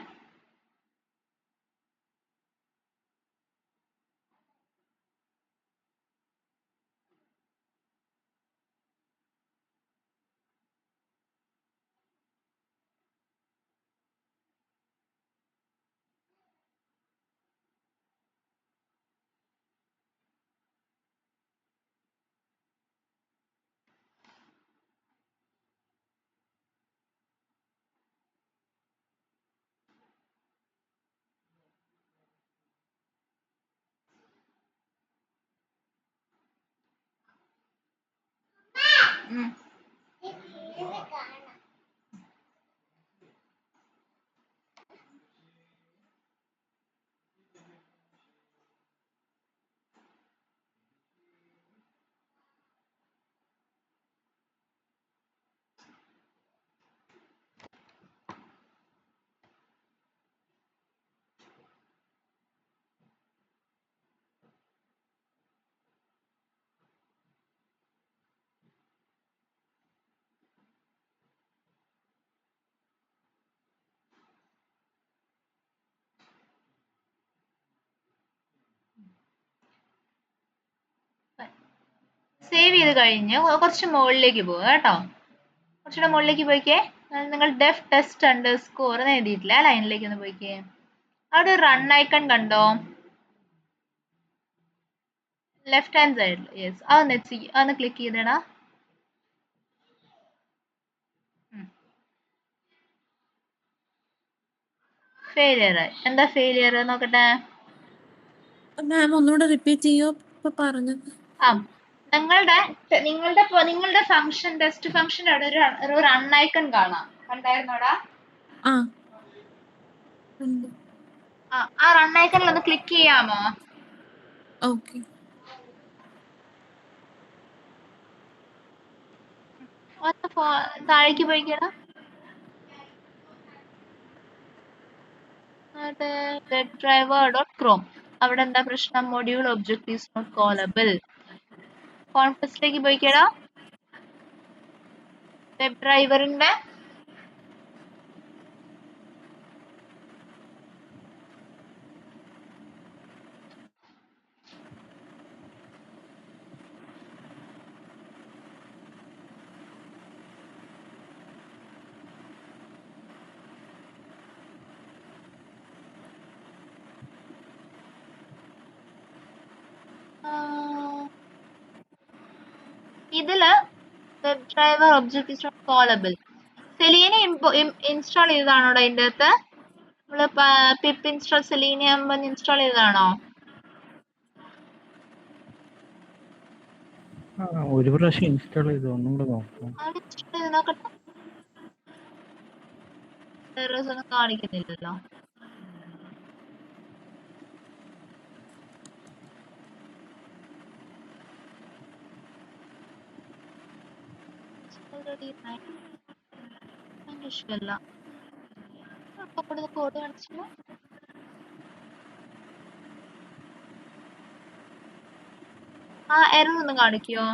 Speaker 1: സേവ് ചെയ്ത് കഴിഞ്ഞ് കുറച്ച് മുകളിലേക്ക് പോകുക കേട്ടോ. കുറച്ചുകൂടെ മുകളിലേക്ക് പോയിക്കേ. നിങ്ങൾ ഡെഫ് ടെസ്റ്റ് അണ്ടർസ്കോർ എന്ന് എഴുതിയിട്ടില്ല, ആ ലൈനിലേക്ക് ഒന്ന് പോയിക്കേ. അവിടെ ഒരു റൺ ഐക്കൺ കണ്ടോ? ലെഫ്റ്റ് ഹാൻഡ് സൈഡിൽ. യെസ്, അതൊന്ന് ക്ലിക്ക് ചെയ്തേടാ. ഫെയിലിയർ ആയി. എന്താ ഫെയിലിയർ നോക്കട്ടെ.
Speaker 3: മാം ഒന്നുകൂടെ റിപ്പീറ്റ് ചെയ്യോ ഇപ്പൊ പറഞ്ഞത്?
Speaker 1: ആ, നിങ്ങളുടെ ഫംഗ്ഷൻ ടെസ്റ്റ് ഫംഗ്ഷൻ അവിടെ ഒരു റൺ ഐക്കൺ കാണാം, കണ്ടായിരുന്നോടാ?
Speaker 3: ആ ഉണ്ട്.
Speaker 1: ആ റൺ ഐക്കണിൽ ഒന്ന് ക്ലിക്ക് ചെയ്യാമോ?
Speaker 3: ഓക്കെ.
Speaker 1: താഴേക്ക് പോയിക്കടാ. webdriver.chrome. അവിടെ എന്താ പ്രശ്നം? Module object is not callable. കോൺഫ്ലക്സിലേക്ക് പോയിക്കടാ. വെബ് ഡ്രൈവറിന്റെ ഇതില് web driver object is not callable. Selenium install ചെയ്തതാണോ അതിൻ്റെ അകത്ത്? നമ്മള് പിപ്പ് ഇൻസ്റ്റാൾ സെലീനിയം ഇൻസ്റ്റാൾ ചെയ്തതാണോ?
Speaker 2: ഒരു പ്രാവശ്യം ഇൻസ്റ്റാൾ ചെയ്തു, ഒന്നും കൂടെ നോക്കാം.
Speaker 1: അത് ഇൻസ്റ്റാൾ ചെയ്ത് നോക്കട്ടെ. എറേഴ്സ് ഒന്നും കാണിക്കുന്നില്ലല്ലോ. ഇഷ്ടമല്ല കോഡ് കാണിച്ചില്ല. ആ എറർ ഒന്ന് കാണിക്കോ?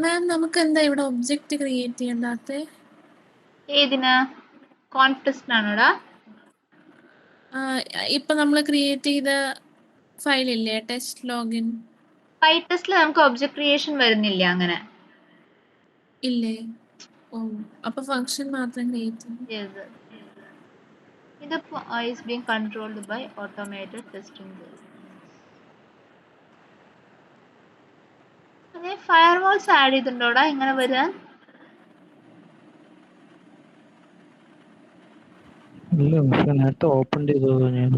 Speaker 3: മാം നമുക്ക് എന്താ ഇവിടെ ഒബ്ജക്റ്റ് ക്രിയേറ്റ് ചെയ്യണ്ടാത്ത?
Speaker 1: ഏതിനാ? കോൺടെസ്റ്റിനാണോടാ?
Speaker 3: ഇപ്പൊ നമ്മൾ ക്രിയേറ്റ് ചെയ്ത ഫയലില്ലേ ടെസ്റ്റ് ലോഗിൻ?
Speaker 1: പൈടെസ്റ്റിൽ നമുക്ക് ഒബ്ജക്ട് ക്രിയേഷൻ വരുന്നില്ല അങ്ങനെ.
Speaker 3: ഇല്ലേ? ഓ, അപ്പൊ ഫംഗ്ഷൻ മാത്രം ക്രിയേറ്റ് ചെയ്യും.
Speaker 1: ഇതിപ്പോ is being controlled by automated testing. അതെ, ഫയർവാൾസ് ആഡ് ചെയ്തിട്ടുണ്ടോടാ ഇങ്ങനെ വരാൻ?
Speaker 2: ഇല്ല, പക്ഷെ നേരത്തെ ഓപ്പൺ ചെയ്തോ ഞാൻ.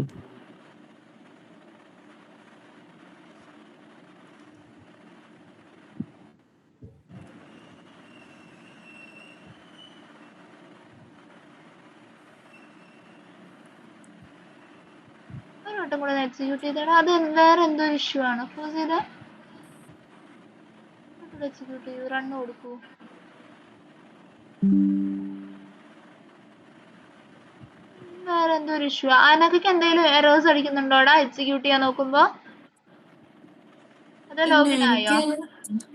Speaker 1: ഒരു വട്ടം കൂടെ എക്സിക്യൂട്ട് ചെയ്തേടാ. അത് വേറെ എന്തോ ഇഷ്യൂ ആണ്. ഫോസ് ചെയ്ത് എക്സിക്യൂട്ട് ചെയ്യൂ, റണ്ണ് കൊടുക്കൂ. വേറെ എന്തോ ഒരു ഇഷ്യൂ. അതിനൊക്കെ എന്തെങ്കിലും എറേഴ്സ് അടിക്കുന്നുണ്ടോടാ എക്സിക്യൂട്ട് ചെയ്യാൻ നോക്കുമ്പോ? അതോ ലോഗിൻ ആയോ?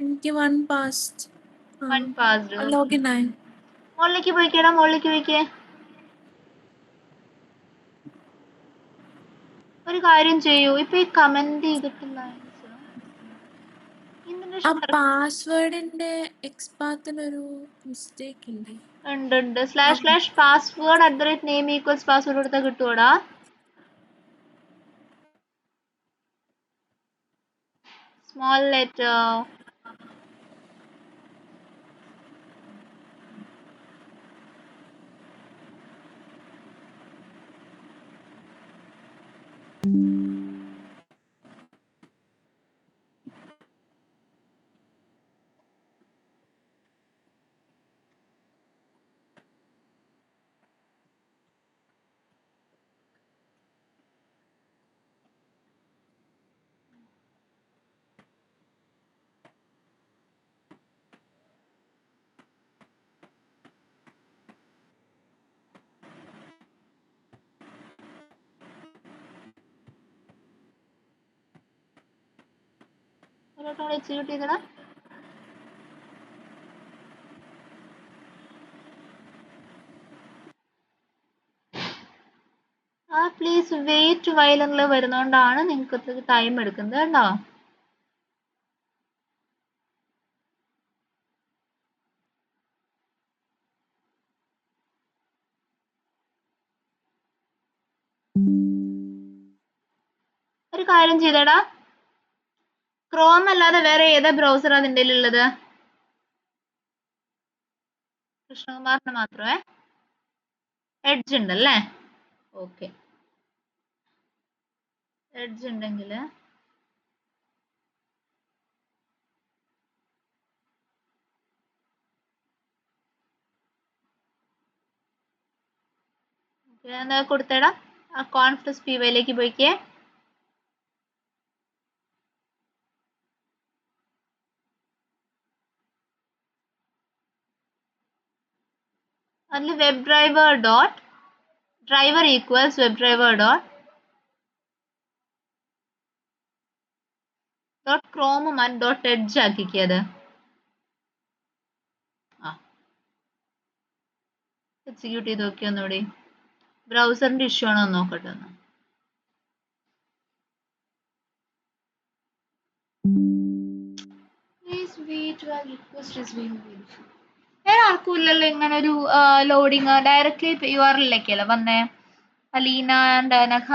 Speaker 3: എനിക്ക് വൺ പാസ്ഡ്. ലോഗിൻ ആയി.
Speaker 1: മുകളിലേക്ക് പോയിക്കേടാ, മുകളിലേക്ക് പോയിക്കേ. ഒരു കാര്യം ചെയ്യൂ, ഇപ്പൊ ഈ കമന്റ് ചെയ്തിട്ടില്ല.
Speaker 3: ആ പാസ്വേഡിന്റെ എക്സ്പാത്തിനൊരു മിസ്റ്റേക്ക് ഉണ്ട്.
Speaker 1: ഉണ്ട്. /password@name equals പാസ്വേഡ് കൊടുത്താൽ കിട്ടുവോടാ? Small letter. എക്സിക്യൂട്ട് ചെയ്തടാ. പ്ലീസ് വെയിറ്റ് വയലിൽ വരുന്നോണ്ടാണ് നിങ്ങൾക്ക് ടൈം എടുക്കുന്നത് കേട്ടോ. ഒരു കാര്യം ചെയ്തടാ, ക്രോം അല്ലാതെ വേറെ ഏതാ ബ്രൗസർ അതിൻ്റെ ഉള്ളത്? കൃഷ്ണകുമാറിന് മാത്രമേ എഡ്ജ് ഉണ്ടല്ലേ? ഓക്കെ, എഡ്ജ് ഉണ്ടെങ്കിൽ എന്താ കൊടുത്തേടാ, ആ കോൺഫ്ലക്സ് പി വൈയിലേക്ക് പോയിക്കേ. അതിൽ web driver dot driver equals web driver dot ക്രോമും ഡോട്ട് എഡ്ജ് ആക്കിയത്. എക്സിക്യൂട്ട് ചെയ്ത് നോക്കി ഒന്നുകൂടി. ബ്രൗസറിന്റെ ഇഷ്യൂ ആണോ നോക്കട്ടെ ഒന്ന്. വേറെ ആർക്കും ഇല്ലല്ലോ ഇങ്ങനെ ഒരു ലോഡിങ്? ഡയറക്റ്റ്ലി URL-ലേക്കല്ലേ വന്നേ? അലീന ആൻഡ് അനഘ.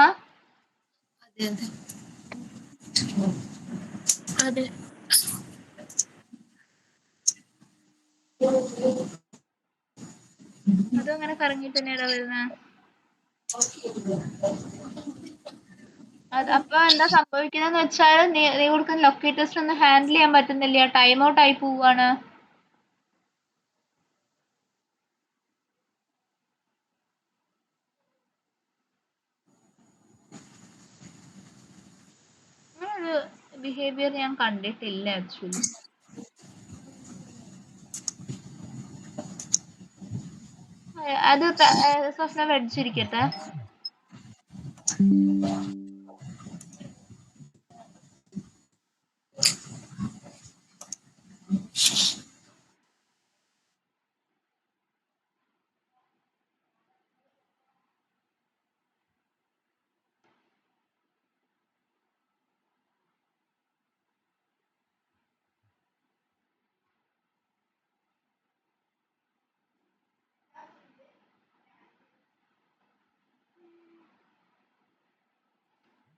Speaker 3: അതെ.
Speaker 1: അതും അങ്ങനെ കറങ്ങിട്ട് തന്നെയാണോ വരുന്നത്? അപ്പൊ എന്താ സംഭവിക്കുന്നതെന്ന് വെച്ചാൽ നീ കൊടുക്കുന്ന ലൊക്കേറ്റേഴ്സ് ഒന്നും ഹാൻഡിൽ ചെയ്യാൻ പറ്റുന്നില്ല, ടൈം ഔട്ട് ആയി പോവാണ്. അങ്ങനൊരു ബിഹേവിയർ ഞാൻ കണ്ടിട്ടില്ല ആക്ച്വലി. അത് സ്വപ്ന വെടിച്ചിരിക്കട്ടെ.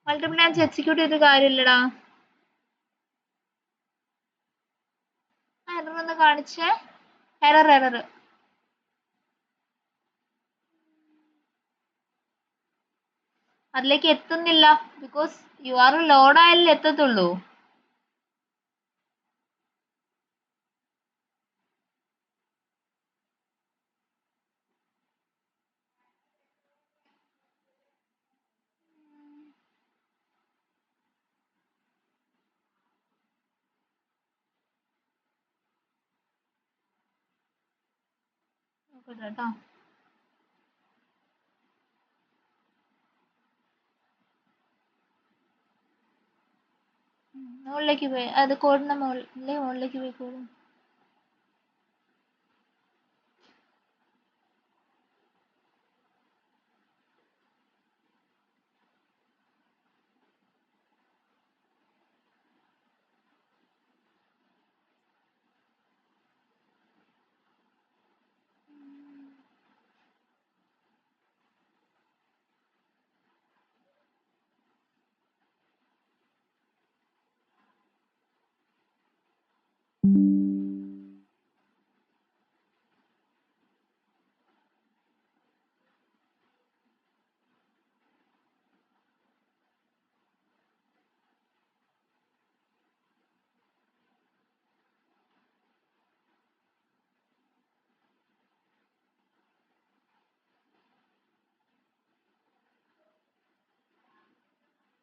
Speaker 1: മൾട്ടിപ്പിൾ ടൈംസ് എക്സിക്യൂട്ട് ചെയ്ത കാര്യമില്ലടാ. എറർ ഒന്ന് കാണിച്ചേ. എറർ അതിലേക്ക് എത്തുന്നില്ല. ബിക്കോസ് URL ലോഡ് ആയാലേ എത്തത്തുള്ളൂ. കേട്ടോ, മുകളിലേക്ക് പോയി. അത് കോഡിന്റെ മുകളിലേക്ക് പോയിക്കോളും.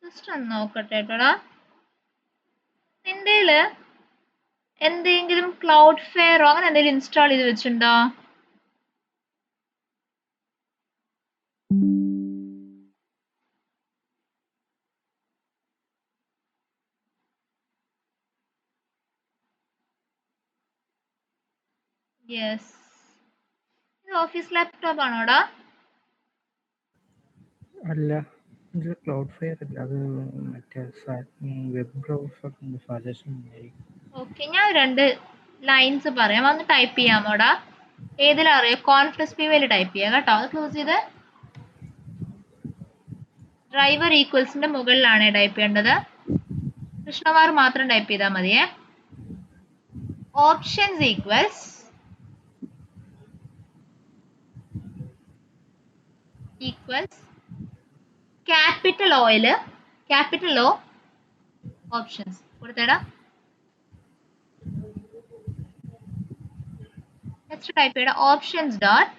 Speaker 1: ജസ്റ്റ് ഒന്ന് നോക്കട്ടെ കേട്ടോടാ. നിന്റെ എന്തെങ്കിലും ക്ലൗഡ് ഫെയറോ അങ്ങനെ എന്തെങ്കിലും ഇൻസ്റ്റാൾ ചെയ്ത് വെച്ചിട്ടുണ്ടോ? യെസ്. ഇത് ഓഫീസ് ലാപ്ടോപ്പ് ആണോടാ?
Speaker 2: അല്ല, ഇത് ക്ലൗഡ് ഫെയർ അല്ല, അത് മറ്റേ വെബ് ബ്രൗസർ സജഷൻ ആയിരിക്കും.
Speaker 1: ഓക്കെ, ഞാൻ 2 ലൈൻസ് പറയാം, ഒന്ന് ടൈപ്പ് ചെയ്യാമോടാ? ഏതിലാ അറിയോ? കോൺഫ്ലക്സ് പിവയിൽ ടൈപ്പ് ചെയ്യാം കേട്ടോ. അത് ക്ലോസ് ചെയ്ത് ഡ്രൈവർ ഈക്വൽസിന്റെ മുകളിലാണ് ടൈപ്പ് ചെയ്യേണ്ടത്. കൃഷ്ണകുമാർ മാത്രം ടൈപ്പ് ചെയ്താൽ മതിയേ. ഓപ്ഷൻസ് ഈക്വൽസ് ക്യാപിറ്റൽ ഓയില് ക്യാപിറ്റൽ ഓ ഓപ്ഷൻസ് കൊടുത്തേടാ. നെക്സ്റ്റ് ടൈപ്പ് ചെയ്യടാ options dot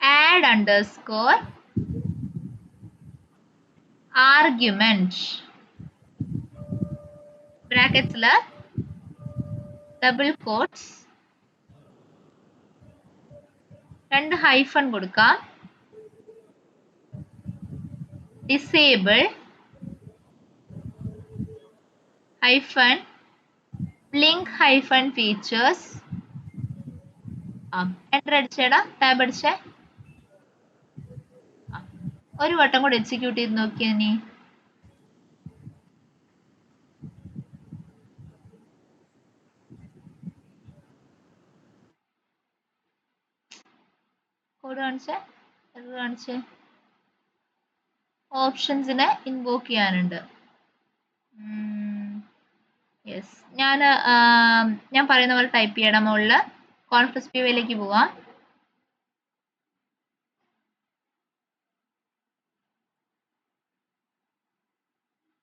Speaker 1: add underscore argument ബ്രാക്കറ്റ്സില് ഡബിൾ കോട്ട്സ് 2 ഹൈഫൺ കൊടുക്കാം. Disable hyphen blink hyphen features. Enter അടിച്ചേടാ, ടാബ് അടിച്ചേ. ഒരു വട്ടം കൂടെ എക്സിക്യൂട്ട് ചെയ്ത് നോക്കിയാ നീ. കോഡ് കാണിച്ചേ. ഓപ്ഷൻസിനെ ഇൻവോക്ക് ചെയ്യാനുണ്ട്. യെസ്, ഞാൻ പറയുന്ന പോലെ ടൈപ്പ് ചെയ്യണം. മുകളില് കോൺഫ്ലക്സ് പിവയിലേക്ക് പോവാം.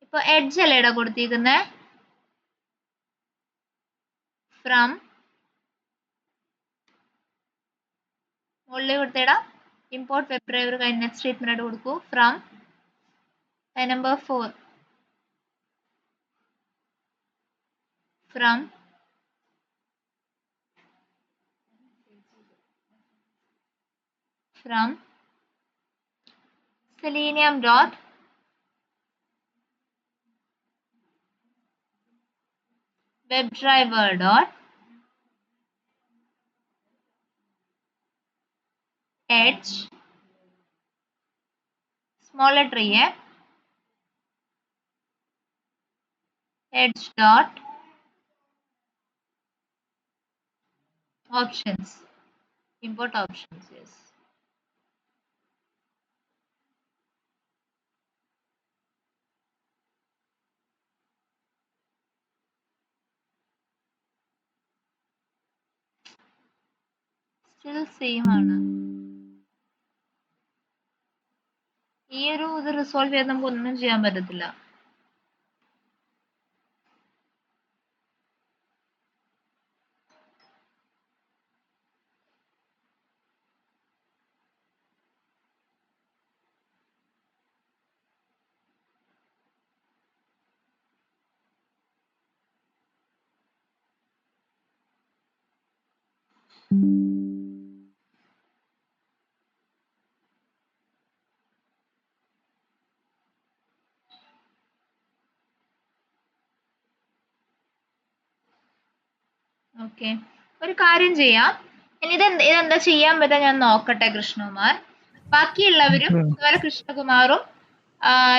Speaker 1: ഇപ്പൊ എഡ്ജ് അല്ലേടാ കൊടുത്തിരിക്കുന്നേ. ഫ്രം മുകളിൽ കൊടുത്തേടാ ഇമ്പോർട്ട് വെബ് ഡ്രൈവർ കഴിഞ്ഞ നെക്സ്റ്റ് സ്റ്റേറ്റ്മെന്റ് ആയിട്ട് കൊടുക്കൂ. From number 4 from selenium dot WebDriver dot edge small letter edge dot options import options. Yes, still same ആണ്. ഈ ഒരു ഇത് റിസോൾവ് ചെയ്ത് നമുക്ക് ഒന്നും ചെയ്യാൻ പറ്റത്തില്ല. ഓക്കെ, ഒരു കാര്യം ചെയ്യാം. ഇനി ഇതെന്താ ചെയ്യാൻ പറ്റാ ഞാൻ നോക്കട്ടെ കൃഷ്ണകുമാർ. ബാക്കിയുള്ളവരും അതുപോലെ കൃഷ്ണകുമാറും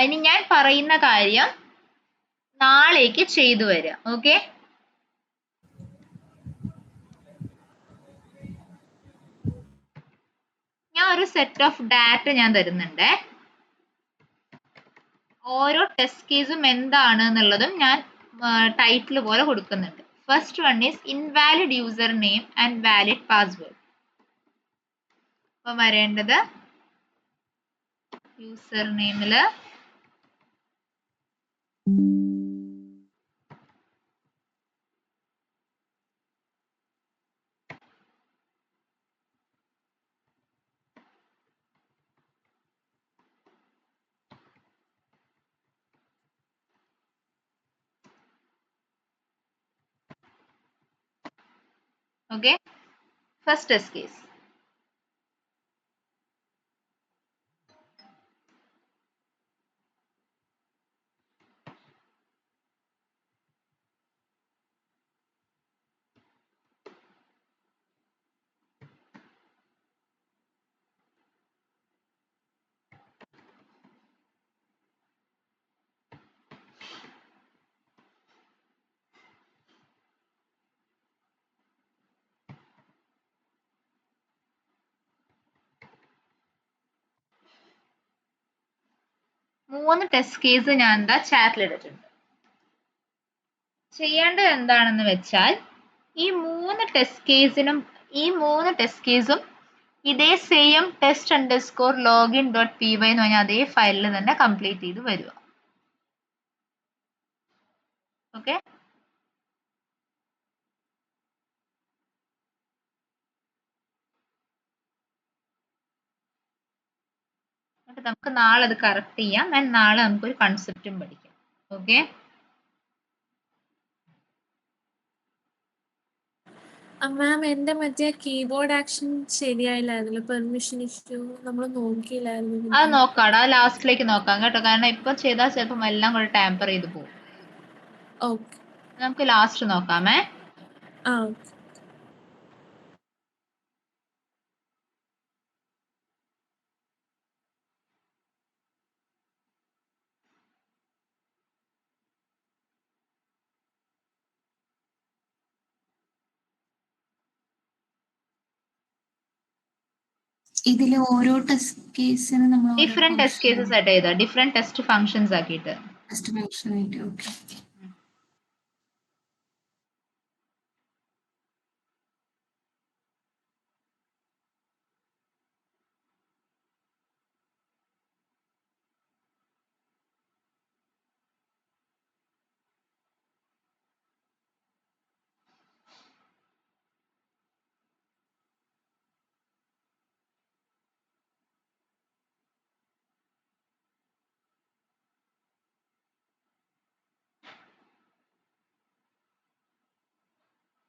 Speaker 1: ഇനി ഞാൻ പറയുന്ന കാര്യം നാളേക്ക് ചെയ്തു വരാം. ഓക്കെ, ഞാൻ ഒരു സെറ്റ് ഓഫ് ഡാറ്റ ഞാൻ തരുന്നുണ്ട്. ഓരോ ടെസ്റ്റ് കേസും എന്താണ് എന്നുള്ളതും ഞാൻ ടൈറ്റിൽ പോലെ കൊടുക്കുന്നുണ്ട്. First one is invalid user name and valid password. അപ്പൊ വരേണ്ടത് യൂസർ നെയിമില് okay. First test case 3 test case ഞാൻ എന്താ ചാറ്റിൽ ഇട്ടിട്ടുണ്ട്. ചെയ്യേണ്ടത് എന്താണെന്ന് വെച്ചാൽ ഈ 3 ടെസ്റ്റ് കേസും ഇതേ സെയിം test_login.py എന്ന് പറഞ്ഞാൽ അതേ ഫയലിൽ തന്നെ കംപ്ലീറ്റ് ചെയ്ത് വരിക. ഓക്കെ, എന്നിട്ട് നമുക്ക് നാളെ അത് കറക്റ്റ് ചെയ്യാം. ആൻഡ് നാളെ നമുക്കൊരു കൺസെപ്റ്റും പഠിക്കാം. ഓക്കെ,
Speaker 3: മാം എന്റെ മറ്റേ കീബോർഡ് ആക്ഷൻ ശരിയായില്ലായിരുന്നു, പെർമിഷൻ ഇഷ്യൂ നമ്മൾ നോക്കിയില്ലായിരുന്നു.
Speaker 1: അത് നോക്കാടാ, ലാസ്റ്റിലേക്ക് നോക്കാം കേട്ടോ. കാരണം ഇപ്പൊ ചെയ്താൽ ചിലപ്പം എല്ലാം കൂടെ ടാമ്പർ ചെയ്ത് പോകും.
Speaker 3: ഓക്കെ,
Speaker 1: നമുക്ക് ലാസ്റ്റ് നോക്കാമേ.
Speaker 3: ആ
Speaker 4: ഇതില് ഓരോ ടെസ്റ്റ് കേസിന് നമ്മൾ
Speaker 1: ഡിഫറെന്റ് ടെസ്റ്റ് കേസസ് ആയിട്ട് ചെയ്താ, ഡിഫറെന്റ് ടെസ്റ്റ് ഫങ്ഷൻസ് ആക്കിയിട്ട്.
Speaker 4: ടെസ്റ്റ് ഫംഗ്ഷൻ ആയിട്ട്. ഓക്കെ,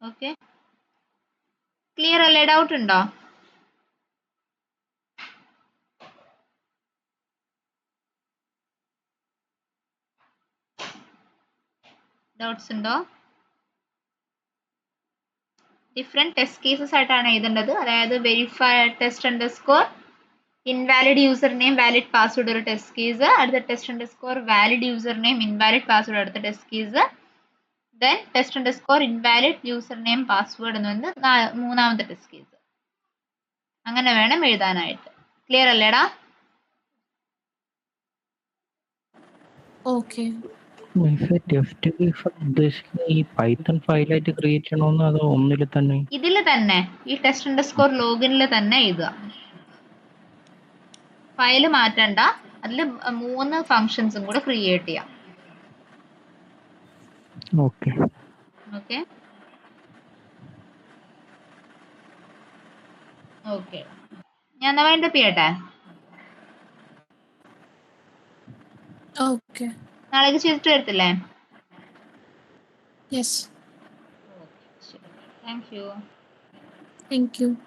Speaker 1: ഓക്കെ, ക്ലിയർ അല്ലേ? ഡൗട്ട് ഉണ്ടോ? ഡൗട്ട്സ് ഉണ്ടോ? ഡിഫറെന്റ് ടെസ്റ്റ് കേസസ് ആയിട്ടാണ് എഴുതേണ്ടത്. അതായത് verify test_, invalid user name valid password ഒരു ടെസ്റ്റ് കേസ്, അടുത്ത test_, valid user name invalid password അടുത്ത test case, then test_, invalid user name password എന്ന് പറഞ്ഞ് മൂന്നാമത്തെ ടെസ്റ്റ് കേസ്. അങ്ങനെ വേണം എഴുതാനായിട്ട്. ക്ലിയർ അല്ലേടാ?
Speaker 3: ഓക്കെ.
Speaker 2: ടെസ്റ്റ് കേസ് ഉദ്ദേശിക്കുന്നത് ഈ പൈത്തൺ ഫയലായിട്ട് ക്രിയേറ്റ് ചെയ്യണമെന്ന് അതോ ഒന്നിൽ തന്നെ?
Speaker 1: ഇതിൽ തന്നെ ഈ test_, ലോഗിനിൽ തന്നെ എഴുതുക. ഫയല് മാറ്റണ്ട, അതിൽ 3 ഫങ്ഷൻസും കൂടെ ക്രിയേറ്റ് ചെയ്യാം.
Speaker 2: ഓക്കെ
Speaker 1: ഓക്കെ ഓക്കെ, ഞാൻ എന്നാ വൈൻഡപ്പ് ചെയ്യട്ടെ.
Speaker 3: ഓക്കെ,
Speaker 1: നാളേക്ക് ചെയ്തിട്ട് വരത്തില്ലേ?
Speaker 3: യെസ്,
Speaker 1: ഓക്കെ, ശരി, താങ്ക് യു.
Speaker 3: Thank you.